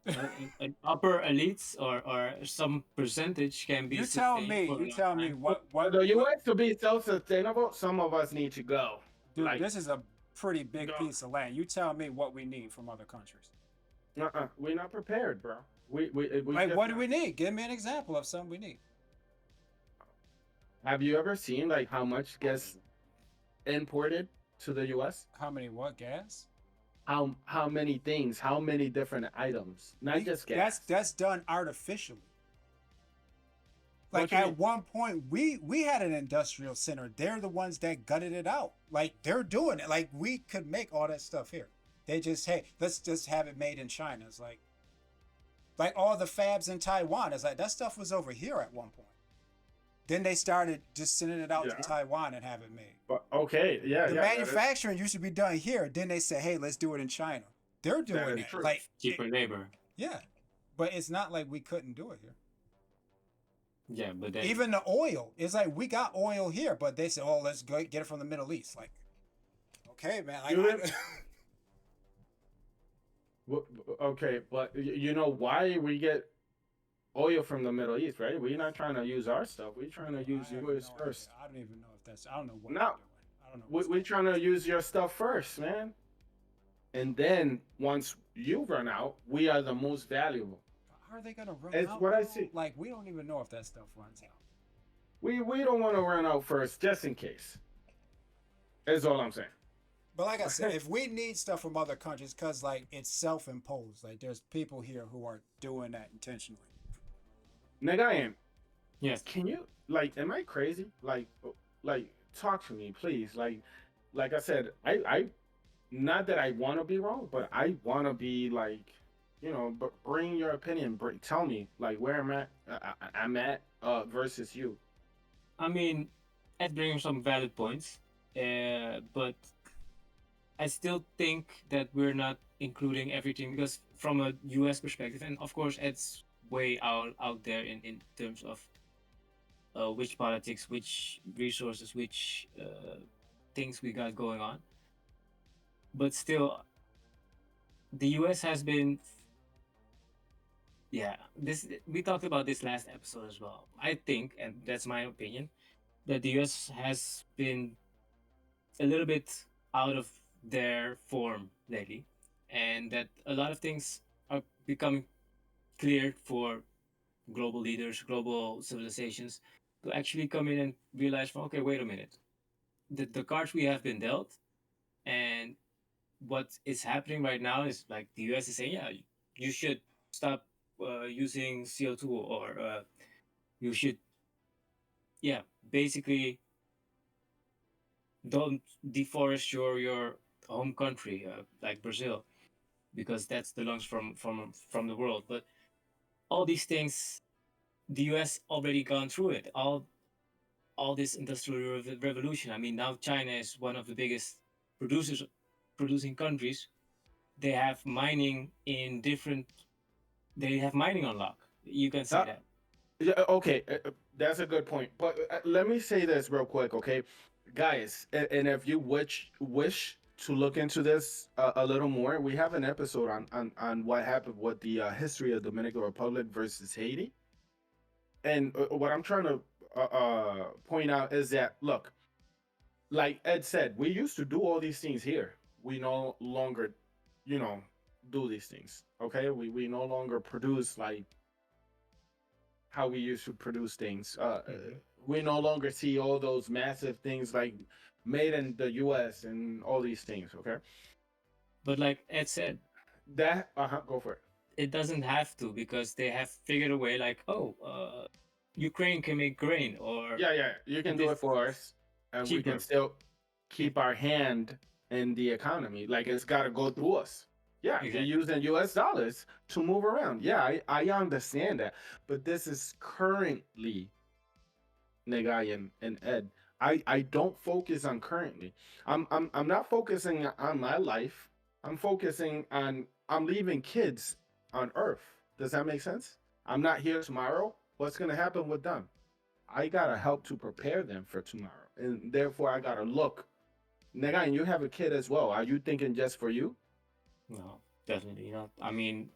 upper elites or some percentage can be You tell sustained me. for a You long tell me time. what. For the U.S. to be self-sustainable, some of us need to go. Dude, Like, this is a pretty big No. piece of land. You tell me what we need from other countries. we're not prepared, bro. We Like, just what do not. we need? Give me an example of something we need. Have you ever seen like how much gets imported to the U.S.? How many what gas? How many things? How many different items? Not just gas. That's done artificially. What Like you at mean? one point, we had an industrial center. They're the ones that gutted it out. Like they're doing it. Like we could make all that stuff here. They just hey, let's just have it made in China. It's like all the fabs in Taiwan. It's like that stuff was over here at one point. Then they started just sending it out Yeah. to Taiwan and have it made. But okay, yeah, The yeah. that is- manufacturing used to be done here. Then they said, hey, let's do it in China. They're doing is it. true. Like Cheaper labor. yeah, but it's not like we couldn't do it here. Yeah, but then Even the oil, it's like we got oil here, but they said, "Oh, let's go get it from the Middle East." Like, okay, man. Like, You live- Okay, but you know why we get oil from the Middle East, right? We're not trying to use our stuff. We're trying to use I have yours no first. idea. I don't even know if that's. I don't know what No. they're doing. I don't know. We're trying to use your stuff first, man. And then once you run out, we are the most valuable. How are they gonna run It's out? what I though? see. Like, we don't even know if that stuff runs out. We don't want to run out first, just in case. Is all I'm saying. But like I said, if we need stuff from other countries, cause like it's self-imposed. Like there's people here who are doing that intentionally. Nigga, I am. yes, Can you like? Am I crazy? Like, talk to me, please. Like I said, I not that I want to be wrong, but I want to be like bring your opinion. Tell me like where I'm at versus you. I mean, Ed brings some valid points, but I still think that we're not including everything because from a US perspective, and of course, Ed's way out there in terms of which politics, which resources, which things we got going on. But still, the US has been, yeah, this we talked about this last episode as well. I think, and that's my opinion, that the US has been a little bit out of their form lately, and that a lot of things are becoming clear for global leaders, global civilizations to actually come in and realize, okay, wait a minute, the cards we have been dealt, and what is happening right now is like the US is saying, yeah, you should stop using CO2, or you should, yeah, basically don't deforest your home country, like Brazil, because that's the lungs from the world. But all these things, the US already gone through it. All this industrial revolution. I mean, now China is one of the biggest producers, producing countries. They have mining in different. They have mining on lock. You can say Uh, that. yeah, okay, that's a good point. But let me say this real quick, okay, guys, and if you wish to look into this a little more, we have an episode on what happened with the history of Dominican Republic versus Haiti. And what I'm trying to point out is that look, like Ed said, we used to do all these things here. We no longer, you know, do these things. Okay, we no longer produce like how we used to produce things. Hmm. We no longer see all those massive things like made in the U.S. and all these things. Okay, But like Ed said, that go for it. it doesn't have to because they have figured a way. Like, oh, Ukraine can make grain, or Yeah, yeah, you can do this it for us, and we can cheaper. still Yeah, keep our hand in the economy. Like it's got to go through us. Yeah, you're exactly. using U.S. dollars to move around. Yeah, I understand that, but this is currently Negai and Ed. I don't focus on currently. I'm not focusing on my life. I'm leaving kids on Earth. Does that make sense? I'm not here tomorrow. What's gonna happen with them? I gotta help to prepare them for tomorrow, and therefore I gotta look. Negai, you have a kid as well. Are you thinking just for you? No, definitely not. I mean,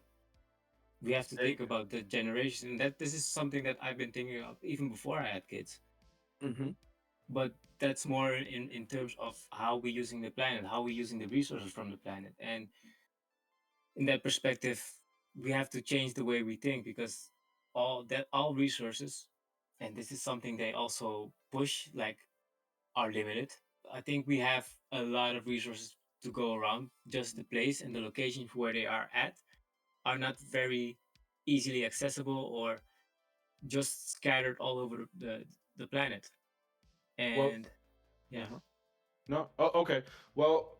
we have to Hey. think about the generation. That this is something that I've been thinking of even before I had kids. Mm-hmm. But that's more in terms of how we're using the planet, how we're using the resources from the planet. And in that perspective, we have to change the way we think because all resources, and this is something they also push, like, are limited. I think we have a lot of resources to go around. Just the place and the location where they are not very easily accessible or just scattered all over the planet. Well, And yeah, uh-huh. No. Oh, okay. Well,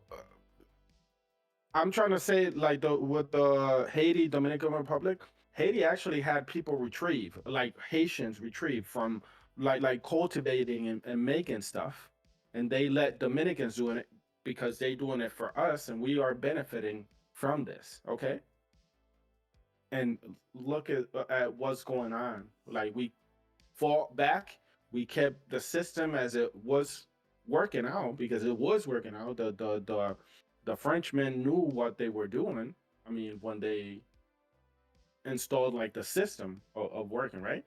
I'm trying to say like the with the Haiti Dominican Republic, Haiti actually had people retrieve, like Haitians retrieve from like cultivating and making stuff, and they let Dominicans doing it because they doing it for us, and we are benefiting from this. Okay, and look at what's going on. Like we fought back, we kept the system as it was working out because it was working out. The Frenchmen knew what they were doing. I mean, when they installed like the system of working, right?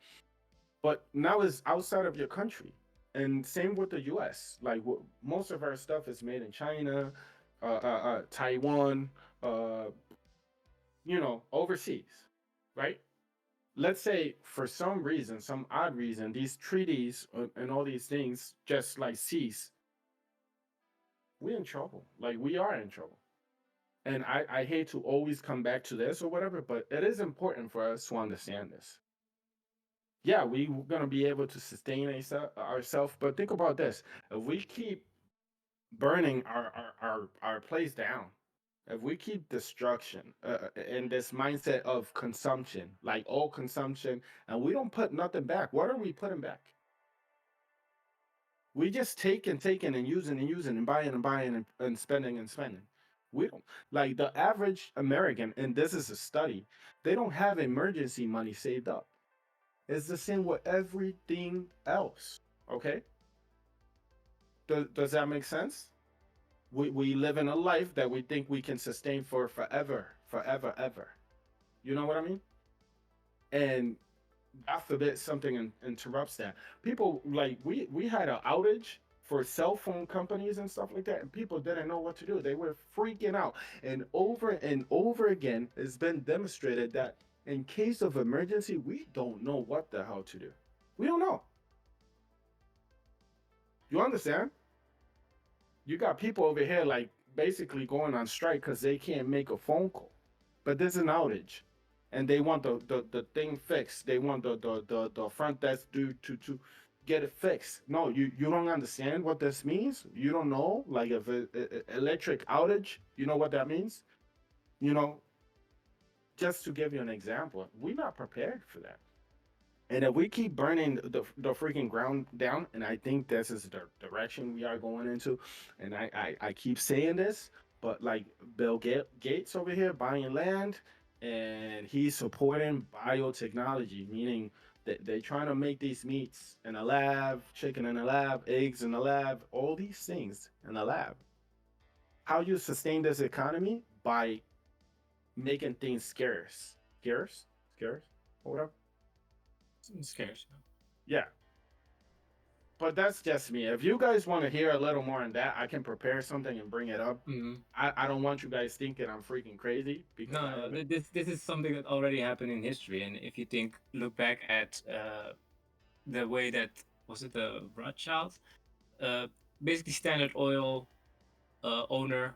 But now it's outside of your country, and same with the U.S. Like most of our stuff is made in China, Taiwan, uh, overseas, right? Let's say for some reason, some odd reason, these treaties and all these things just like cease, we're in trouble. Like we are in trouble. And I hate to always come back to this or whatever, but it is important for us to understand this. Yeah, we're gonna be able to sustain ourselves, but think about this: if we keep burning our place down, if we keep destruction in this mindset of consumption, like all consumption, and we don't put nothing back, what are we putting back? We just take and taking and using and buying and spending and spending. We don't, like the average American, and this is a study, they don't have emergency money saved up. It's the same with everything else. Okay? Does that make sense? We live in a life that we think we can sustain for forever, forever, ever. You know what I mean? And God forbid something interrupts that. People like we had an outage for cell phone companies and stuff like that, and people didn't know what to do. They were freaking out. And over again, it's been demonstrated that in case of emergency, we don't know what the hell to do. We don't know. You understand? You got people over here like basically going on strike because they can't make a phone call. But there's an outage. And they want the thing fixed. They want the front desk to get it fixed. No, you don't understand what this means. You don't know. Like if electric outage, you know what that means? You know, just to give you an example, we're not prepared for that. And if we keep burning the freaking ground down, and I think this is the direction we are going into, and I keep saying this, but like Gates over here buying land, and he's supporting biotechnology, meaning that they're trying to make these meats in a lab, chicken in a lab, eggs in a lab, all these things in a lab. How you sustain this economy? By making things scarce. Scarce? Scarce? Or whatever. Scarce. Yeah, but that's just me. If you guys want to hear a little more on that, I can prepare something and bring it up. Mm-hmm. I don't want you guys thinking I'm freaking crazy because No, no, this is something that already happened in history, and if you look back at the way that was it the Rothschild, uh, basically Standard Oil owner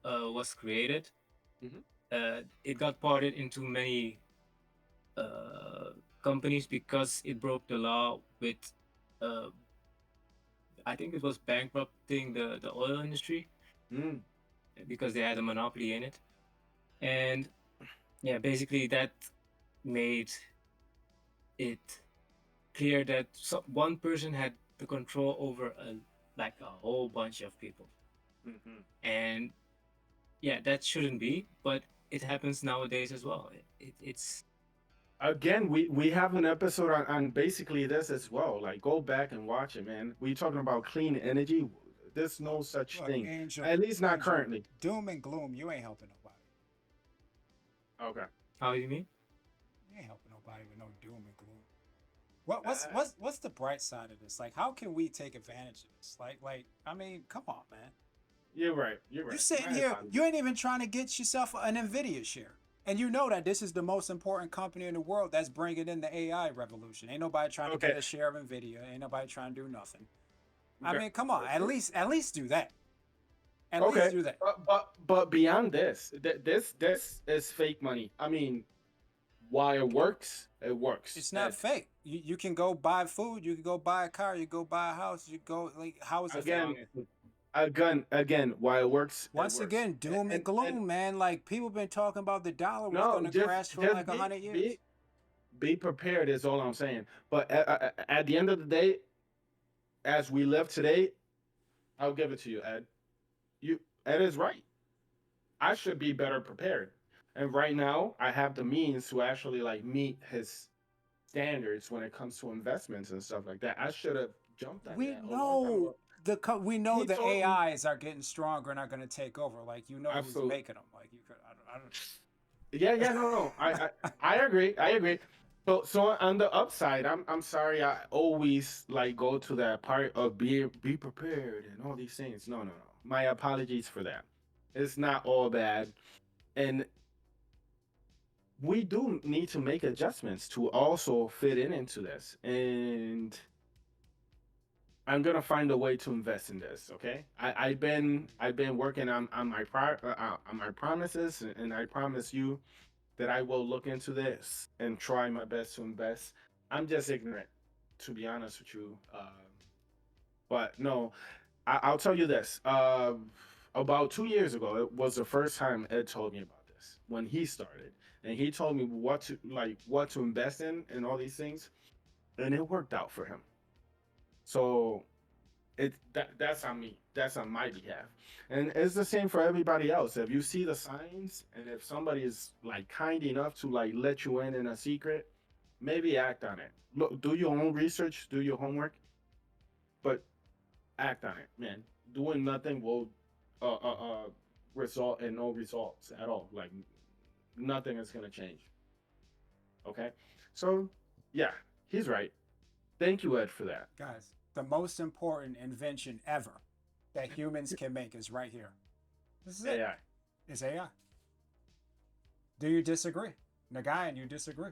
was created. Mhm. It got parted into many uh, companies because it broke the law with uh, I think it was bankrupting the oil industry Mm. because they had a monopoly in it, and yeah, basically that made it clear that one person had the control over like a whole bunch of people, Mhm. and yeah, that shouldn't be, but it happens nowadays as well. It's Again, we have an episode on basically this as well. Like, go back and watch it, man. We talking about clean energy. There's no such Look, thing, Angel, at least not Angel, currently. doom and gloom, you ain't helping nobody. Okay. how you mean? You ain't helping nobody with no doom and gloom. What what's Uh, what's what's the bright side of this? Like, how can we take advantage of this? I mean, come on, man. you're right. You're You right. sitting My here, apologies. you ain't even trying to get yourself an Nvidia share, and you know that this is the most important company in the world that's bringing in the AI revolution. Ain't nobody trying to Okay. get a share of Nvidia. Ain't nobody trying to do nothing. I Ve- mean, come on, at least do that. At least Okay. do that. But beyond this, this is fake money. I mean, why it works, it works. It's not fake. You can go buy food. You can go buy a car. You go buy a house. You go like, how is it fake? Again, again, why it works, it Once works. again, doom and And gloom, man. Like people been talking about the dollar was no, gonna crash for just like 100 years. be prepared is all I'm saying. But at the end of the day, as we live today, I'll give it to you, Ed. Ed is right. I should be better prepared. And right now, I have the means to actually like meet his standards when it comes to investments and stuff like that. I should have jumped on We that a long time know ago. we know He the told me AIs are getting stronger and are gonna take over. Like you know who's absolutely. making them. Like you could, Yeah, yeah, no, no. I agree. I agree. So on the upside, I'm sorry. I always like go to that part of be prepared and all these things. No, no, no. My apologies for that. It's not all bad, and we do need to make adjustments to also fit into this. And I'm gonna find a way to invest in this. Okay, I've been working on on my promises, and I promise you that I will look into this and try my best to invest. I'm just ignorant, to be honest with you. But no, I'll tell you this. About 2 years ago, it was the first time Ed told me about this when he started, and he told me what to invest in and all these things, and it worked out for him. So that's on me. That's on my behalf, and it's the same for everybody else. If you see the signs, and if somebody is like kind enough to like let you in a secret, maybe act on it. Look, do your own research, do your homework, but act on it, man. Doing nothing will uh, uh, uh, result in no results at all. Like nothing is gonna change. Okay, so yeah, he's right. Thank you, Ed, for that. Guys, the most important invention ever that humans can make is right here. This is it. AI. It's AI. Do you disagree? Nagai, and you disagree?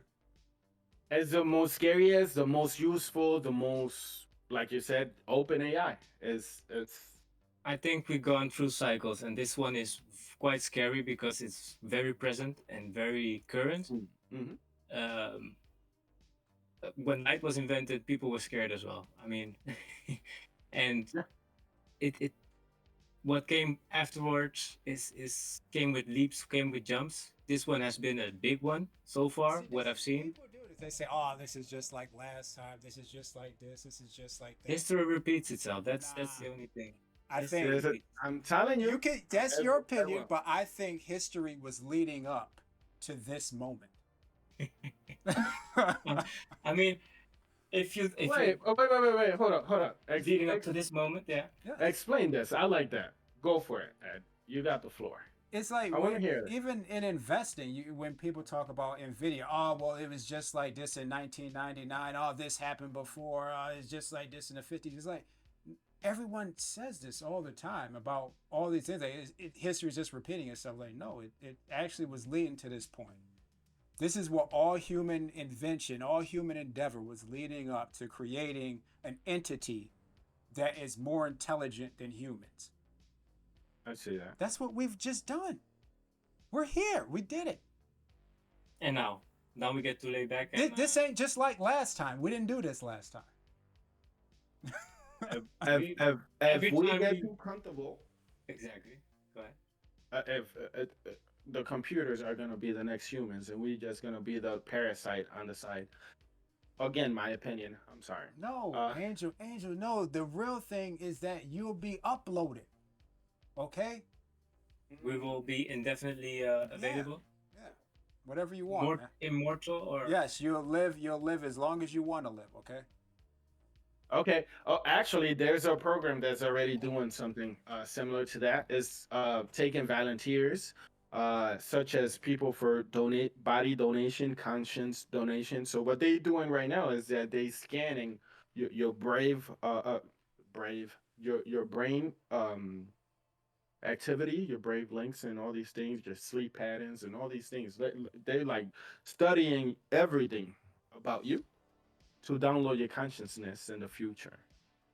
It's the most scariest, the most useful, the most, like you said, open AI. It's I think we've gone through cycles, and this one is quite scary because it's very present and very current. mm-hmm. Um, when light was invented, people were scared as well. I mean, and Yeah. it what came afterwards is came with leaps, came with jumps. This one has been a big one so far. See, What this I've seen, people do this. They say, "Oh, this is just like last time. This is just like this. This is just like that." history repeats itself. That's the Nah. only thing. I History think There's repeats. I'm telling you, you can. That's it your will- it opinion, will. but I think history was leading up to this moment. I mean, if you Wait, oh, wait. Hold up. leading up to this moment, yeah. Yeah. Explain this. I like that. Go for it, Ed. You got the floor. It's like I want to hear it. even in investing, when people talk about Nvidia, oh well, it was just like this in 1999. Oh, this happened before. It's just like this in the 50s. It's like everyone says this all the time about all these things. Like, history is just repeating itself. Like no, it actually was leading to this point. This is what all human invention, all human endeavor was leading up to creating an entity that is more intelligent than humans. I see that. That's what we've just done. We're here. We did it. And now we get to lay back This, and this ain't just like last time. We didn't do this last time. If, Every- if every we time get we- too comfortable, exactly. Go ahead. if the computers are gonna be the next humans, and we just gonna be the parasite on the side. Again, my opinion. I'm sorry. No, Uh, Angel, no. The real thing is that you'll be uploaded. Okay? We will be indefinitely available. Yeah. Whatever you want, More man. immortal or Yes, you'll live as long as you want to live, okay? Okay. Oh, actually, there's a program that's already doing something similar to that. It's taking volunteers, such as people for donate body donation, conscience donation. So what they doing right now is that they scanning your your brain activity, your brave links, and all these things, your sleep patterns, and all these things. They like studying everything about you to download your consciousness in the future.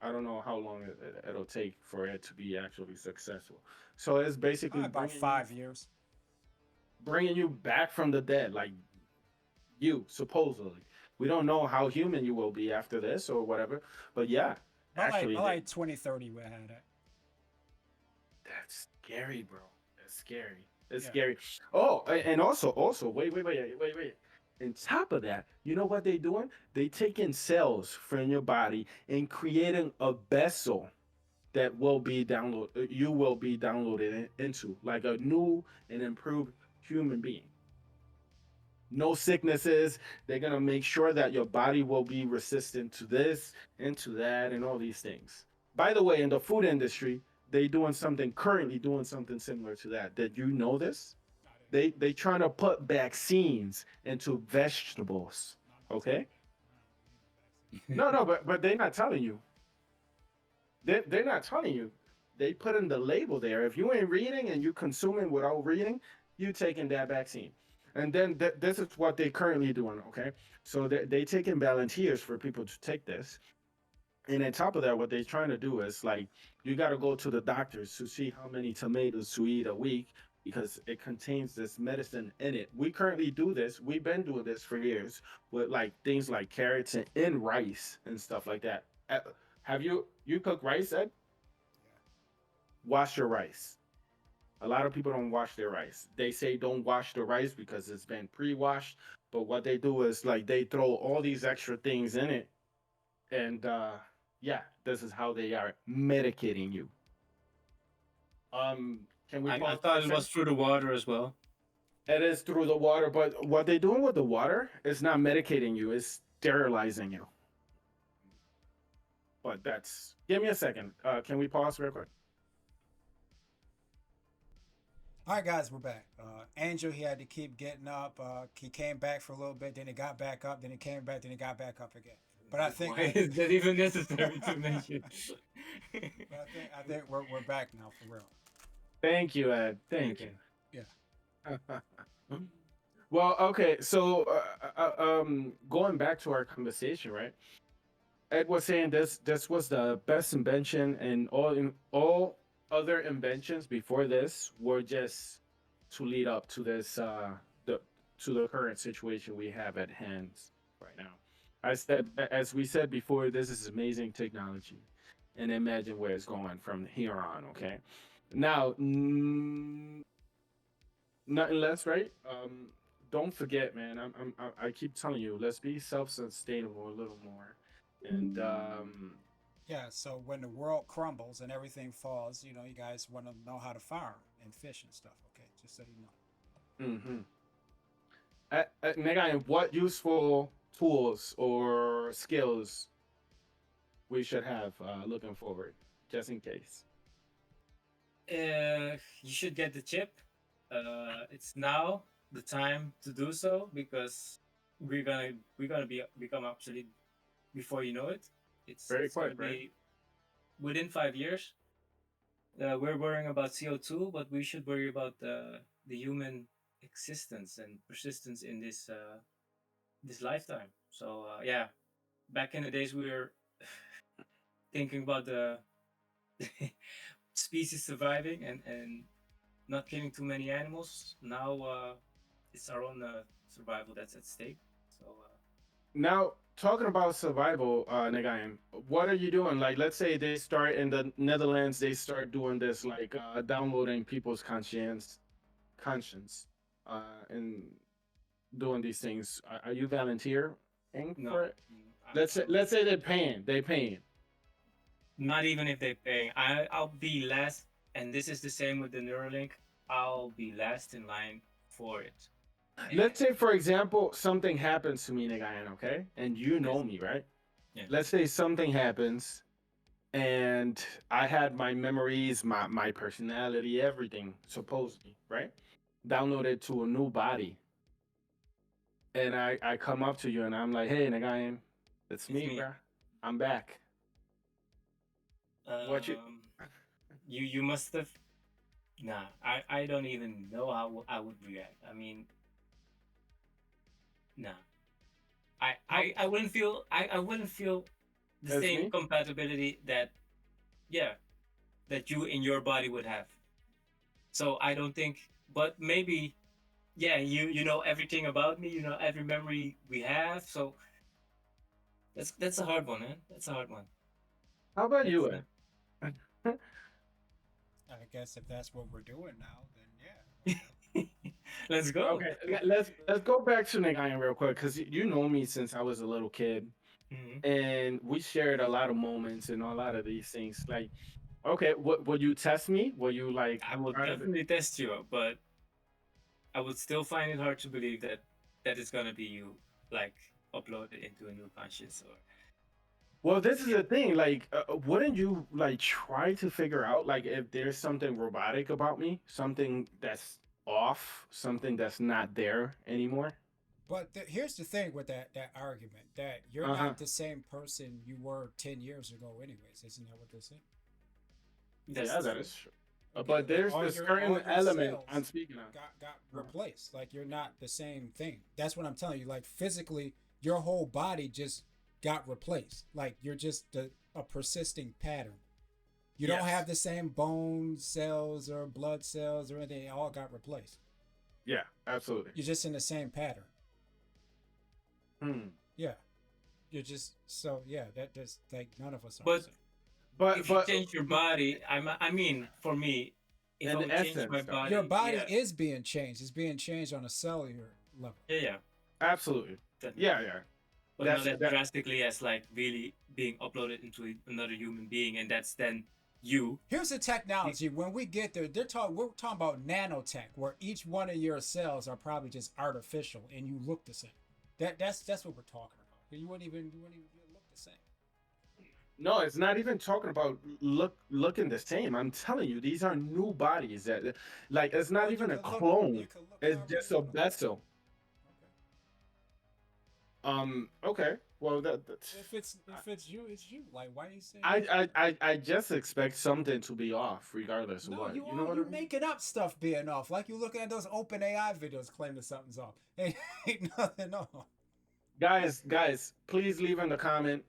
I don't know how long it'll take for it to be actually successful. So it's basically About 5 years. bringing you back from the dead, like you supposedly. We don't know how human you will be after this or whatever, but yeah, actually, By like 2030, we'll have that. that's scary, bro. That's scary. It's Yeah. scary. Oh, and also, wait. On top of that, you know what they doing? They taking cells from your body and creating a vessel that will be you will be downloaded into, like a new and improved human being. No sicknesses. They're gonna make sure that your body will be resistant to this and to that and all these things. By the way, in the food industry, they currently doing something similar to that. Did you know this? They trying to put vaccines into vegetables. Okay? No, but they're not telling you. They're not telling you. They put in the label there. If you ain't reading and you consuming without reading, you taking that vaccine. And then this is what they're currently doing. Okay, so they taking volunteers for people to take this. And on top of that, what they're trying to do is like you got to go to the doctors to see how many tomatoes to eat a week because it contains this medicine in it. We currently do this. We've been doing this for years with like things like carrots and in rice and stuff like that. Have you cook rice, Ed? Wash your rice. A lot of people don't wash their rice. They say don't wash the rice because it's been pre-washed, but what they do is like they throw all these extra things in it, and yeah, this is how they are medicating you. Can we I pause for a thought it second? was through the water as well. It is through the water, but what they're doing with the water is not medicating you; it's sterilizing you. But that's. Give me a second. Can we pause real quick? All right, guys, we're back. Angel, he had to keep getting up. He came back for a little bit, then he got back up, then he came back, then he got back up again. But I think, Why is that even necessary to mention? I think we're back now for real. Thank you, Ed. Thank you. Yeah. Well, okay. So, going back to our conversation, right? Ed was saying this was the best invention, and all other inventions before this were just to lead up to this the to the current situation we have at hand right now. I said, as we said before, this is amazing technology, and imagine where it's going from here on. Okay, now nothing less, right? Don't forget, man. I keep telling you, let's be self-sustainable a little more, and Yeah, so when the world crumbles and everything falls, you guys want to know how to farm and fish and stuff, okay? Just so you know. mm-hmm. Nigga, what useful tools or skills we should have looking forward, just in case. You should get the chip. It's now the time to do so because we're gonna become obsolete before you know it. Very It's gonna quick, right? be within 5 years. We're worrying about CO2, but we should worry about the human existence and persistence in this lifetime. So yeah, back in the days we were thinking about the species surviving and not killing too many animals. Now it's our own survival that's at stake. So Now, talking about survival, Nagayan, what are you doing? Like, let's say they start in the Netherlands, they start doing this, like downloading people's conscience, and doing these things. Are you volunteering no, for it? I'm Let's say they're paying. not even if they pay. I'll be last, and this is the same with the Neuralink. I'll be last in line for it. Let's say, for example, something happens to me, Nagayan, okay, and you Yes, know me, right? yeah. Let's say something happens, and I had my memories, my personality, everything supposedly, right? Downloaded to a new body, and I come up to you and I'm like, hey, Nagayan, it's It's me, me. bro. I'm back. What you? Um, you must have. Nah, I don't even know how I would react. I mean, nah. How? I wouldn't feel I wouldn't feel the It's same me. compatibility that yeah that you in your body would have. So I don't think, but maybe yeah you know everything about me. You know every memory we have. So that's a hard one, man. That's a hard one. How about That's you, Ed? I guess if that's what we're doing now, then yeah. let's go. Okay, let's go back to Nagayan real quick because you know me since I was a little kid, Mhm. and we shared a lot of moments and a lot of these things. Like, okay, what will you test me? Will you like I will try to? definitely test you, but I would still find it hard to believe that that is gonna be you, like uploaded into a new conscience or Well, this is yeah. the thing. Like, wouldn't you like try to figure out like if there's something robotic about me, something that's off, something that's not there anymore? But here's the thing with that argument that you're Uh huh. not the same person you were 10 years ago anyways. Isn't that what they say? That's Yeah, that true. is true. Okay, But like there's all this your certain element I'm cells speaking of. got Uh-huh. replaced. Like you're not the same thing. That's what I'm telling you. Like physically, your whole body just got replaced. Like you're just a persisting pattern. You don't have Yes. the same bone cells or blood cells or anything. It all got replaced. Yeah, absolutely. You're just in the same pattern. Hmm. Yeah. You're just so yeah. That's like none of us are the But same. But if you but change your body, I mean, for me, if I in would change my essence, though. Your body, body yeah, is being changed. It's being changed on a cellular level. yeah, Absolutely. Yeah, definitely. yeah. But not That's as that. drastically as like really being uploaded into another human being, and that's then you. Here's the technology. When we get there, we're talking about nanotech, where each one of your cells are probably just artificial and you look the same. That's what we're talking about. You wouldn't even look the same. No, it's not even talking about looking the same. I'm telling you, these are new bodies that, like, it's not Well, even a you clone. could look It's however just you a want to look. vessel. Okay. Okay. Well, that's. If it's you, it's you. Like, why are you saying it's I just expect something to be off, regardless of no, what. You know what I you mean? making up stuff being off. Like you looking at those open AI videos claiming something's off. Ain't nothing off. Guys, please leave in the comment.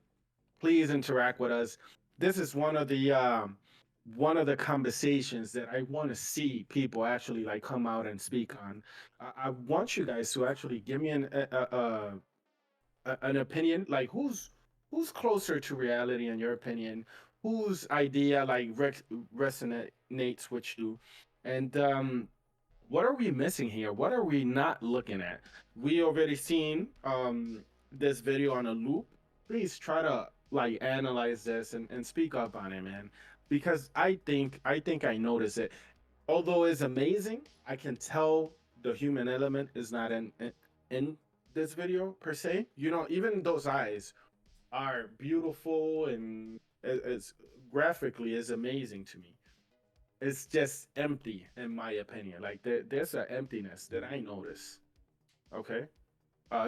Please interact with us. This is one of the conversations that I want to see people actually like come out and speak on. I want you guys to actually give me an opinion. Like who's closer to reality in your opinion? Whose idea like resonates with you? And what are we missing here? What are we not looking at? We already seen this video on a loop. Please try to like analyze this and speak up on it, man. Because I think I notice it. Although it's amazing, I can tell the human element is not in this video per se. You know, even those eyes are beautiful and it's graphically is amazing to me. It's just empty in my opinion. Like there's an emptiness that I notice. Okay.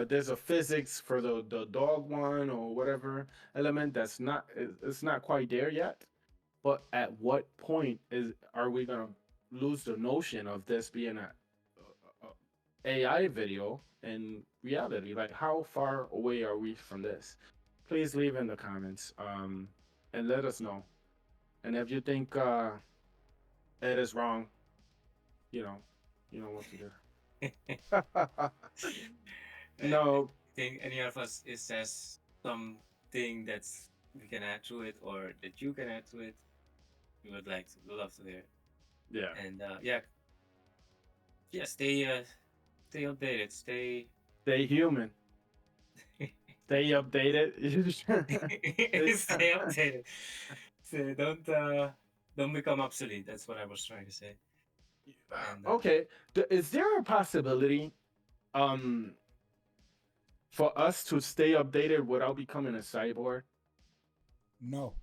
There's a physics for the dog one or whatever element that's not it's not quite there yet. But at what point is are we gonna lose the notion of this being a AI video in reality? Like how far away are we from this? Please leave in the comments and let us know. And if you think it is wrong, you know, you know what to do. No, Think any of us is says something that's we can add to it or that you can add to it, we would like to, we love to hear. yeah. And yeah, yeah, stay updated, stay Stay human. Stay updated. stay updated. So don't become obsolete. That's what I was trying to say. And Okay. Is there a possibility um for us to stay updated without becoming a cyborg? No.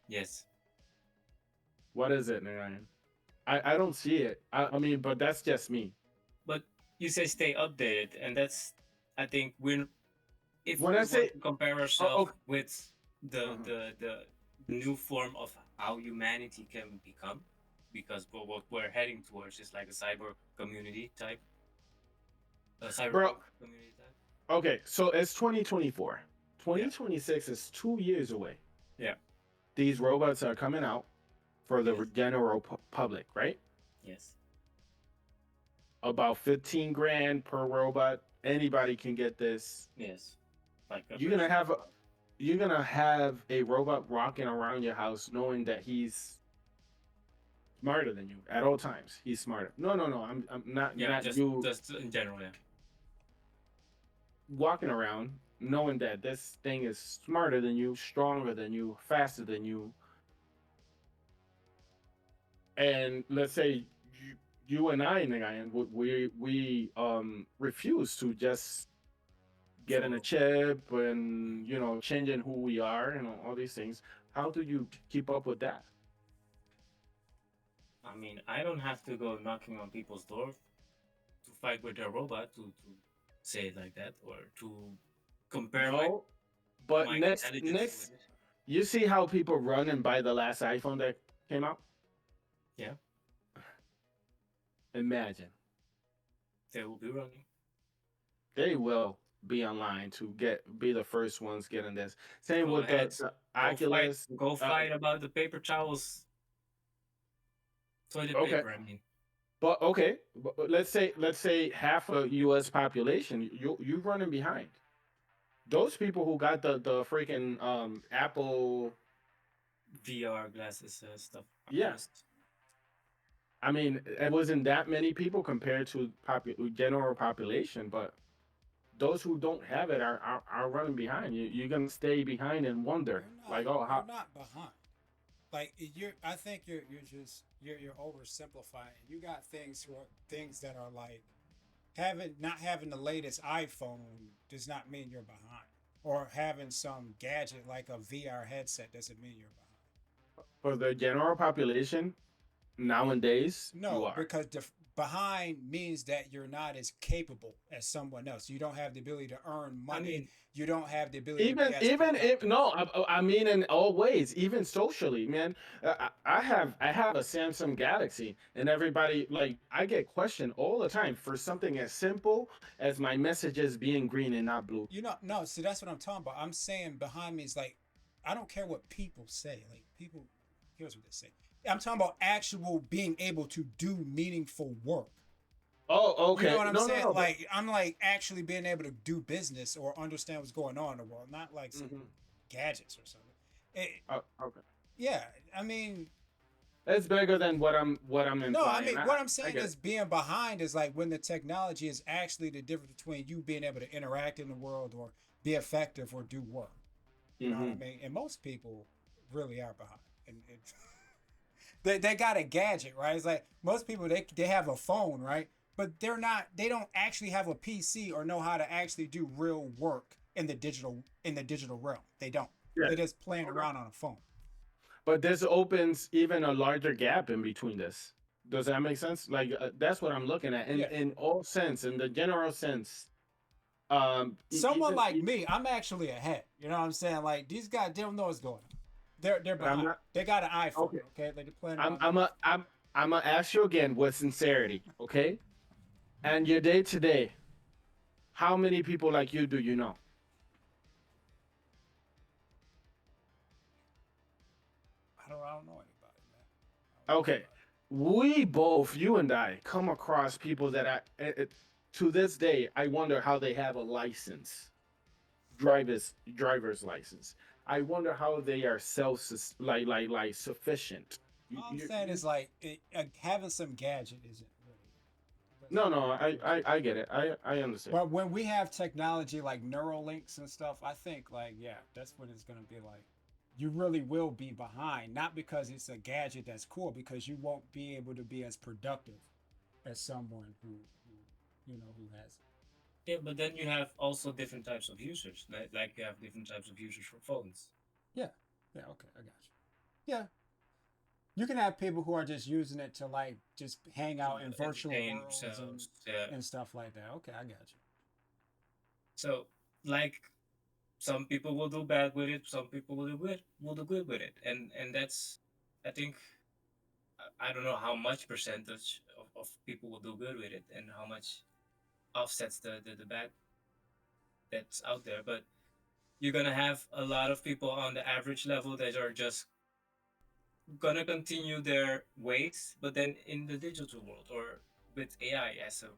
yes, What is it, Narayan? I don't see it. I mean, but that's just me. but you say stay updated, and that's I think we're if When we I want say to compare oh, ourselves with the, uh-huh. the the new form of how humanity can become, because what we're heading towards is like a cyber community type, a Bro, cyberpunk community type. okay, so it's 2024. Yeah, 2026 is 2 years away. yeah, These robots are coming out for the yes, general public, right? yes. About 15 grand per robot. Anybody can get this. Yes, like a You're gonna have version. a, you're gonna have a robot walking around your house knowing that he's smarter than you at all times. He's smarter. No, no, no. I'm Yeah, not you just in general. Yeah, walking around knowing that this thing is smarter than you, stronger than you, faster than you. And let's say you and I, Nagayan, we refuse to just get in a follow. chip and changing who we are and all these things. How do you keep up with that? I mean, I don't have to go knocking on people's door to fight with their robot to say it like that or to compare No, but my intelligence with next, it. you see how people run and buy the last iPhone that came out? Yeah, Imagine they will be running. they will be online to be the first ones getting this. Same Go with ahead, the go fight, Oculus. go Uh, fight about the paper towels, toilet okay, paper. I mean, but okay, but let's say half a U.S. population, you running behind those people who got the freaking Apple. VR glasses stuff. Yeah, Oculus. I mean, it wasn't that many people compared to general population, but those who don't have it are running behind. You're gonna stay behind and wonder, like, oh, You're how? not behind. Like you're, I think you're just you're oversimplifying. You got things that are like having not having the latest iPhone does not mean you're behind, or having some gadget like a VR headset doesn't mean you're behind. For the general population nowadays, you No, are. because behind means that you're not as capable as someone else. You don't have the ability to earn I money. mean, You don't have the ability to be as Even if productive. no, I mean in all ways, even socially, man. I have a Samsung Galaxy, and everybody like I get questioned all the time for something as simple as my messages being green and not blue. You know, no, see, that's what I'm talking about. I'm saying behind me is like, I don't care what people say. Like, people, here's what they say. I'm talking about actual being able to do meaningful work. Oh, You know okay. what I'm No, no, saying? no. But Like, I'm like actually being able to do business or understand what's going on in the world, not like some mhm. gadgets or something. It, Okay. yeah, I mean, It's bigger than what I'm no, I implying. mean, I what I'm I saying get is it. being behind is like when the technology is actually the difference between you being able to interact in the world or be effective or do work. You know what I Hmm. mean? And most people really are behind. And they got a gadget, right? It's like most people they have a phone, right? But they don't actually have a PC or know how to actually do real work in the digital realm. They don't. Yeah. They're just playing Okay. around on a phone. But this opens even a larger gap in between this. Does that make sense? Like that's what I'm looking at Yeah. in all sense, in the general sense. Someone Even, like me, I'm actually ahead. You know what I'm saying? Like these guys, they don't know what's going on. They're but I'm behind. not They got an iPhone, okay. okay? Like they're playing I'm around on I'm an a iPhone. I'm gonna ask you again with sincerity, okay? And your day to day, how many people like you do you know? I don't know anybody, man. I don't know Okay, anybody. we both, you and I, come across people that to this day, I wonder how they have a license, driver's license. I wonder how they are like sufficient. You, All I'm you, saying you, is like having some gadget isn't really. Let's no, be no, real. I get it. I understand. But when we have technology like neural links and stuff, I think like yeah, that's what it's gonna be like. You really will be behind, not because it's a gadget that's cool, because you won't be able to be as productive as someone who you know who has it. yeah, but then you have also different types of users. Like you have different types of users for phones. Yeah, yeah, okay, I got you. Yeah, you can have people who are just using it to like just hang To out in virtual entertain worlds themselves. Yeah. and stuff like that. Okay, I got you. So like some people will do bad with it, some people will do good with it. And that's I think I don't know how much percentage of people will do good with it and how much offsets the bad that's out there. But you're gonna have a lot of people on the average level that are just gonna continue their ways, but then in the digital world or with AI as a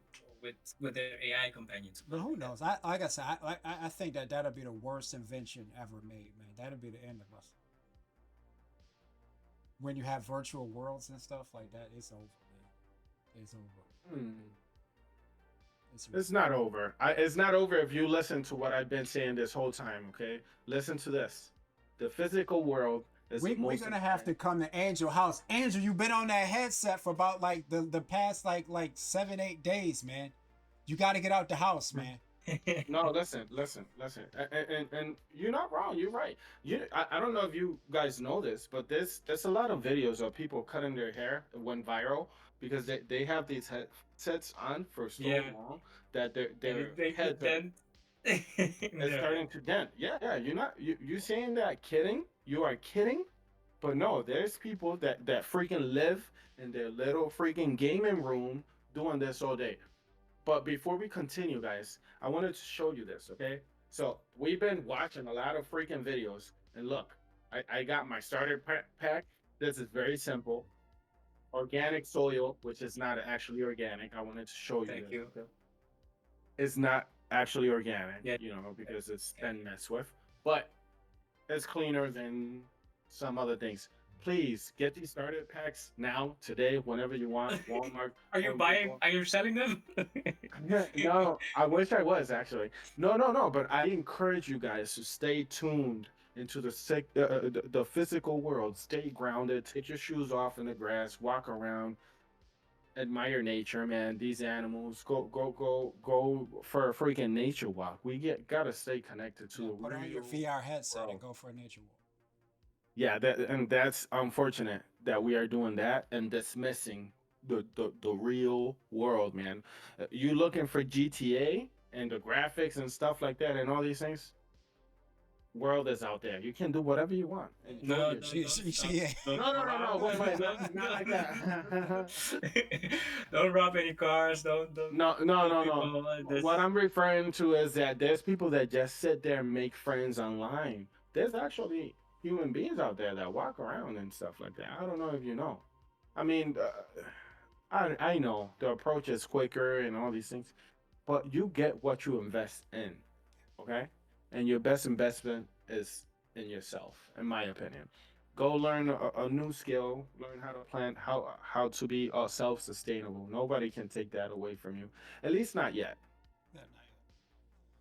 with their AI companions, But something who like that. knows? Like I said, I think that that'll be the worst invention ever made, man. That'll be the end of us. When you have virtual worlds and stuff like that, it's over, man. It's over. Hmm. It's really It's not over. It's not over if you listen to what I've been saying this whole time. Okay, listen to this. The physical world is the we most gonna have important. to come to Angel house. Angel, you been on that headset for about like the past like 7 8 days, man. You got to get out the house, man. No, listen, and you're not wrong. You're right. I don't know if you guys know this, but there's a lot of videos of people cutting their hair. It went viral because they have these headsets on for so Yeah, long that their and their it makes a heads are dent in is their head. starting to dent. Yeah. You're not you saying that kidding? You are kidding? But no, there's people that freaking live in their little freaking gaming room doing this all day. But before we continue, guys, I wanted to show you this, okay? So we've been watching a lot of freaking videos, and look, I got my starter pack. This is very simple. Organic soil, which is not actually organic. I wanted to show you Thank this, you. okay? It's not actually organic, Yeah, because it's yeah. been messed with, but it's cleaner than some other things. please get these starter packs now, today, whenever you want. Walmart, Are you Home buying? Depot. Are you selling them? No, I wish I was actually. No, no, no. But I encourage you guys to stay tuned into the physical world. Stay grounded. Take your shoes off in the grass. Walk around. Admire nature, man. These animals. Go for a freaking nature walk. Gotta stay connected to Yeah, the put on your real VR headset and world. go for a nature walk. Yeah, that's unfortunate that we are doing that and dismissing the real world, man. You looking for GTA and the graphics and stuff like that and all these things? World is out there. You can do whatever you want. Enjoy No, your. don't don't stop. Yeah. Don't No, no, no, no. rob. Wait, don't, not like don't, that. don't rob any cars. Don't No, no, kill no, no. people. What This I'm referring to is that there's people that just sit there and make friends online. There's actually human beings out there that walk around and stuff like that. I don't know if you know. I mean, I know the approach is quicker and all these things, but you get what you invest in, okay? And your best investment is in yourself, in my opinion. Go learn a new skill, learn how to plant, how to be self-sustainable. Nobody can take that away from you, at least not yet. Yeah,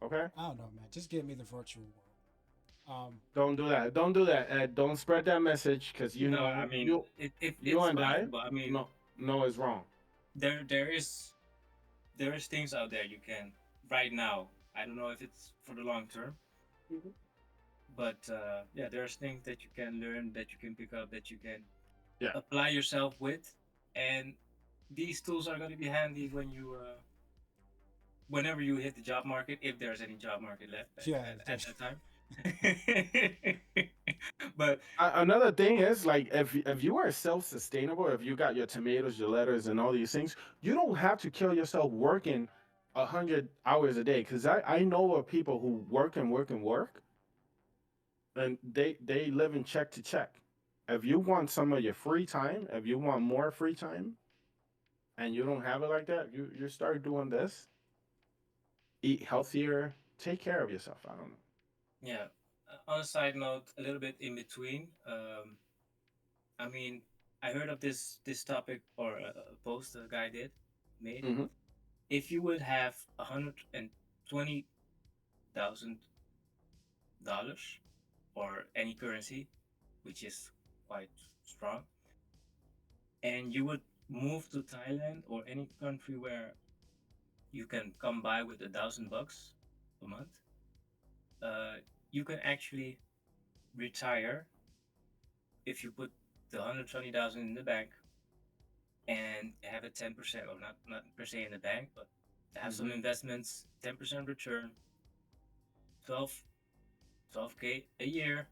Okay? I don't know, man. Just give me the virtual world. Don't do that. Don't do that. Don't spread that message because you no. I know mean, it you it's and I possible. I mean, no is wrong. there is things out there you can right now. I don't know if it's for the long term, Mhm. but yeah, there's things that you can learn, that you can pick up, that you can Yeah. apply yourself with, and these tools are going to be handy whenever you hit the job market, if there's any job market left Yeah, at that time. But Another thing is like if you are self-sustainable, if you got your tomatoes, your lettuce, and all these things, you don't have to kill yourself working 100 hours a day. Because I know of people who work and work and work, and they live in check to check. If you want some of your free time, if you want more free time, and you don't have it like that, you start doing this. Eat healthier. Take care of yourself. I don't know. yeah, on a side note, a little bit in between. I mean, I heard of this topic or a post a guy made. Mm-hmm. If you would have $120,000 or any currency, which is quite strong, and you would move to Thailand or any country where you can come by with $1,000 a month, uh, you can actually retire if you put the 120,000 in the bank and have a 10%, or not per se in the bank, but have some Mm-hmm. investments, 10% return, 12 12K a year,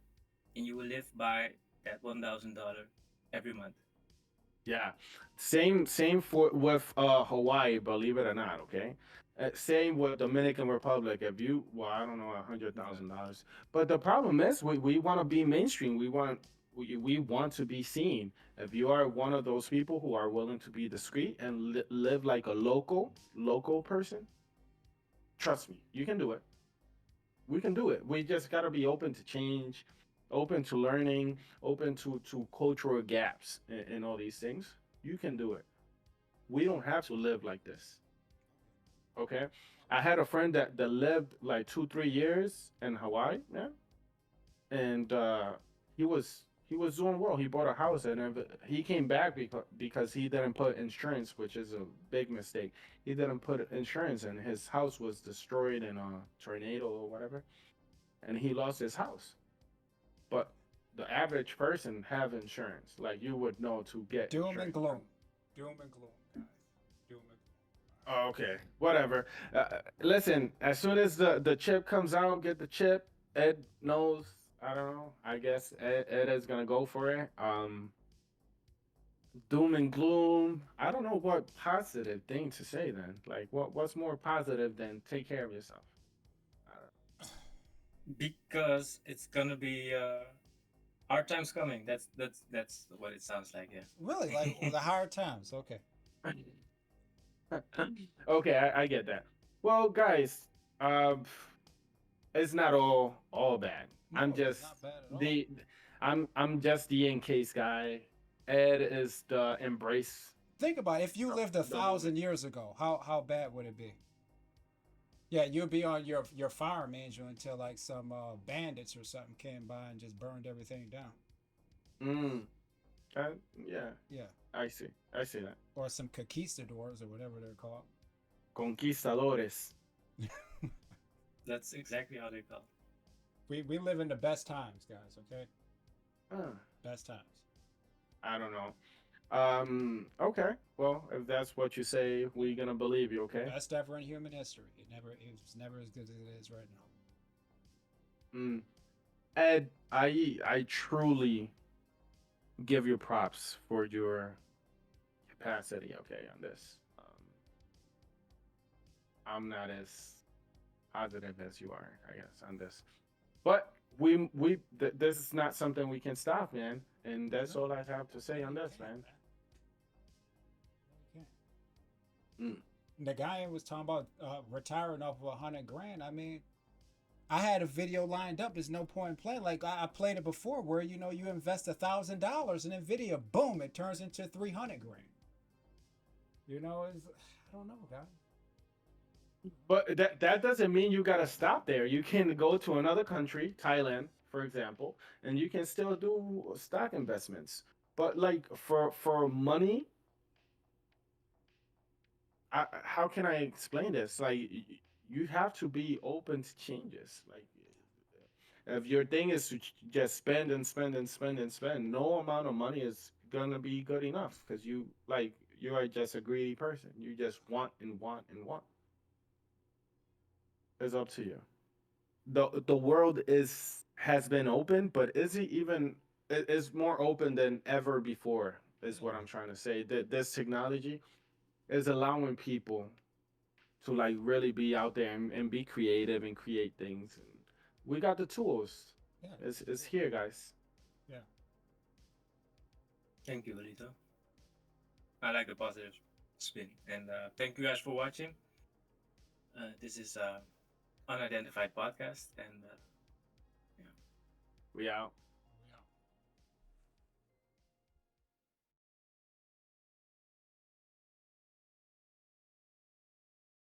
and you will live by that $1,000 every month. Yeah, same for with Hawaii, believe it or not. Okay, same with Dominican Republic. If you, well, I don't know, Yeah. $100,000, but the problem is we want to be mainstream. We want to be seen. If you are one of those people who are willing to be discreet and live like a local person, trust me, you can do it. We can do it. We just got to be open to change, open to learning, open to cultural gaps and all these things. You can do it. We don't have to live like this. Okay. I had a friend that lived like 2 3 years in Hawaii, man, and he was doing well. He bought a house and he came back because he didn't put insurance, which is a big mistake. He didn't put insurance, and his house was destroyed in a tornado or whatever, and he lost his house. But the average person have insurance, like you would know to get doom and insurance. gloom. Doom and gloom, guys. Doom and gloom. Oh, okay, whatever. Listen, as soon as the chip comes out, get the chip. Ed knows. I don't know. I guess Ed is gonna go for it. Doom and gloom. I don't know what positive thing to say then. Like, what's more positive than take care of yourself? Because it's gonna be hard times coming. That's what it sounds like. Really, like the hard times. Okay. Okay, I get that. Well, guys, um, it's not all bad. No, I'm it's just not bad at all. the I'm just the in case guy. Ed is the embrace Think about it. If you lived a the moment. thousand years ago, how bad would it be? Yeah, you'd be on your fire manual until like some bandits or something came by and just burned everything down. Mm, yeah, Yeah, I see. I see that. or some conquistadors or whatever they're called. Conquistadores. That's exactly how they felt. We live in the best times, guys. Okay, Ah, best times. I don't know. Okay. Well, if that's what you say, we're gonna believe you. Okay. Best ever in human history. It was never as good as it is right now. Mm. Ed, I truly give you props for your capacity. Okay, on this. I'm not as positive as you are, I guess, on this. But this is not something we can stop, man. And that's No, all I have to say no, on you this, can't, man. man. No, you Mm. can't. The guy was talking about retiring off of 100 grand. I mean, I had a video lined up. There's no point in playing. Like I played it before, where you invest $1,000 in Nvidia, boom, it turns into 300 grand. It's, I don't know, guy. But that doesn't mean you gotta stop there. You can go to another country, Thailand, for example, and you can still do stock investments. But like for money, how can I explain this? Like you have to be open to changes. Like if your thing is to just spend and spend and spend and spend, no amount of money is gonna be good enough because you are just a greedy person. You just want and want and want. It's up to you. The world is has been open, but is it even it is more open than ever before? Is what I'm trying to say. That this technology is allowing people to like really be out there and be creative and create things. And we got the tools. Yeah, It's here, guys. yeah. Thank you, Alito. I like the positive spin. And thank you guys for watching. This is Unidentified Podcast. And yeah. We out.